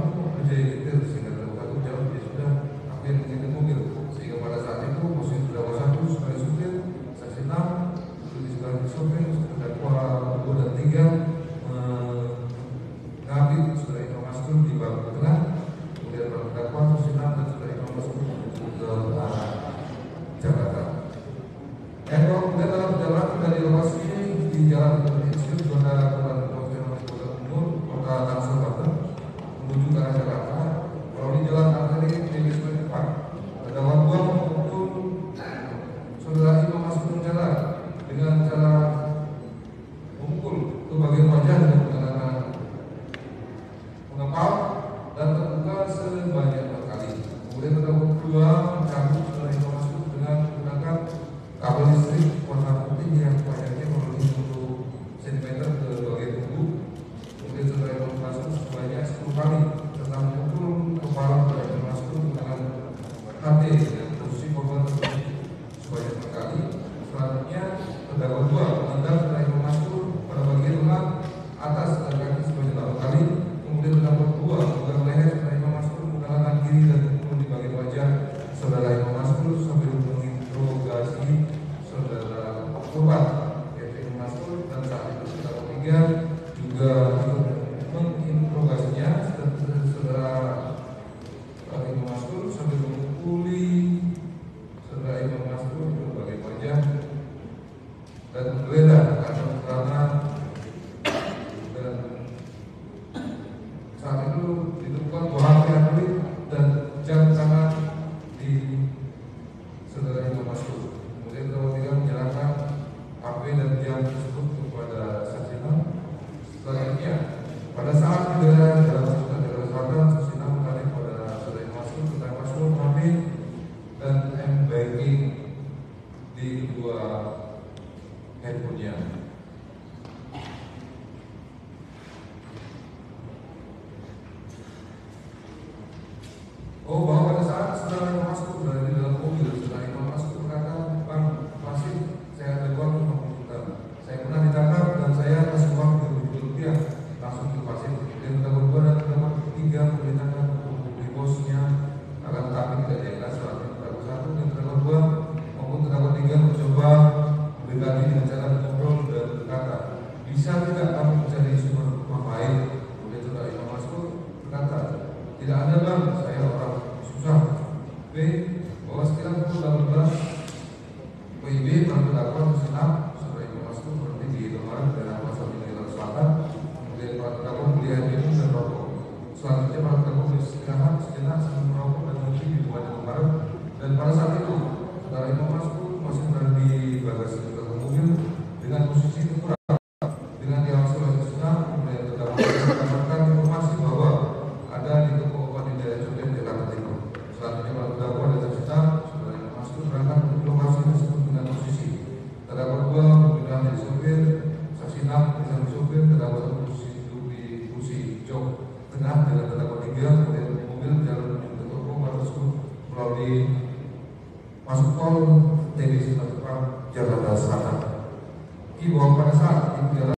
D: selanjutnya terdakwa 2 menendang saudara Imam Maskur pada bagian lengan atas dan kaki sebanyak 8 kali. Kemudian terdakwa 2 memegang leher saudara Imam Maskur menggunakan tangan kiri dan pukul di bagian wajah saudara Imam Maskur sambil menginterogasi saudara korban yaitu Imam Maskur, dan saat itu terdakwa 3 juga menginterogasinya saudara Imam Maskur sambil memukuli saudara Imam Maskur di bagian wajah dan menggeledah kantong celana, dan saat itu ditemukan buah HP dan jam tangan di saudara Imam Maskur. Kemudian terdakwa 3 menyerahkan HP dan jam tersebut kepada saksi 6. Selanjutnya, pada saat digeledah dalam sekitar daerah selatan, saksi 6 bertanya kepada saudara Imam Maskur tentang password HP dan m-banking di kedua handphonenya. Bahwa pada saat saudara Imam Maskur berada di dalam mobil, saudara Imam Maskur berkata, "Bang, masih saya ada uang 50 juta. Saya pernah ditangkap dan saya kasih uang 30 juta rupiah langsung ke pasien." Kemudian terdakwa 2 dan terdakwa 3 memerintahkan di bosnya akan tetapi tidak diangkat. Selanjutnya terdakwa 1 dan terdakwa 2 maupun terdakwa 3 mencoba mendekati dengan cara mengobrol dan berkata, "Bisa tidak kamu mencari sumber uang lain?" Kemudian saudara Imam Maskur berkata, "Tidak ada bang, saya orang susah." B. Bahwa sekitar pukul 18 WIB dan terdakwa senang saudara Imam Maskur berhenti di lembaran daerah Pasar Jakarta Selatan. Kemudian para terdakwa melihat minum dan rokok. Selanjutnya para terdakwa beristirahat sejenak sambil merokok dan ngopi di luar lembaran. Dan pada saat itu saudara Imam Maskur masih berada di bagasi belakang mobil dengan posisi tengkurap. Dengan diawasi oleh senang, kemudian terdakwa mendapatkan informasi bahwa ada di toko obat di daerah Soden, Jakarta Timur. Selanjutnya para terdakwa dan saksi saudara Imam Maskur berangkat ke lokasi tersebut dengan posisi terdakwa 2 memindah menjadi sopir, saksi 6 menjadi sopir, terdakwa 1 posisi duduk di kursi jok tengah dengan terdakwa 3. Kemudian mobil berjalan menuju ke toko obat tersebut melalui masuk tol TB Simatupang, Jakarta Selatan. Bahwa pada saat di jalan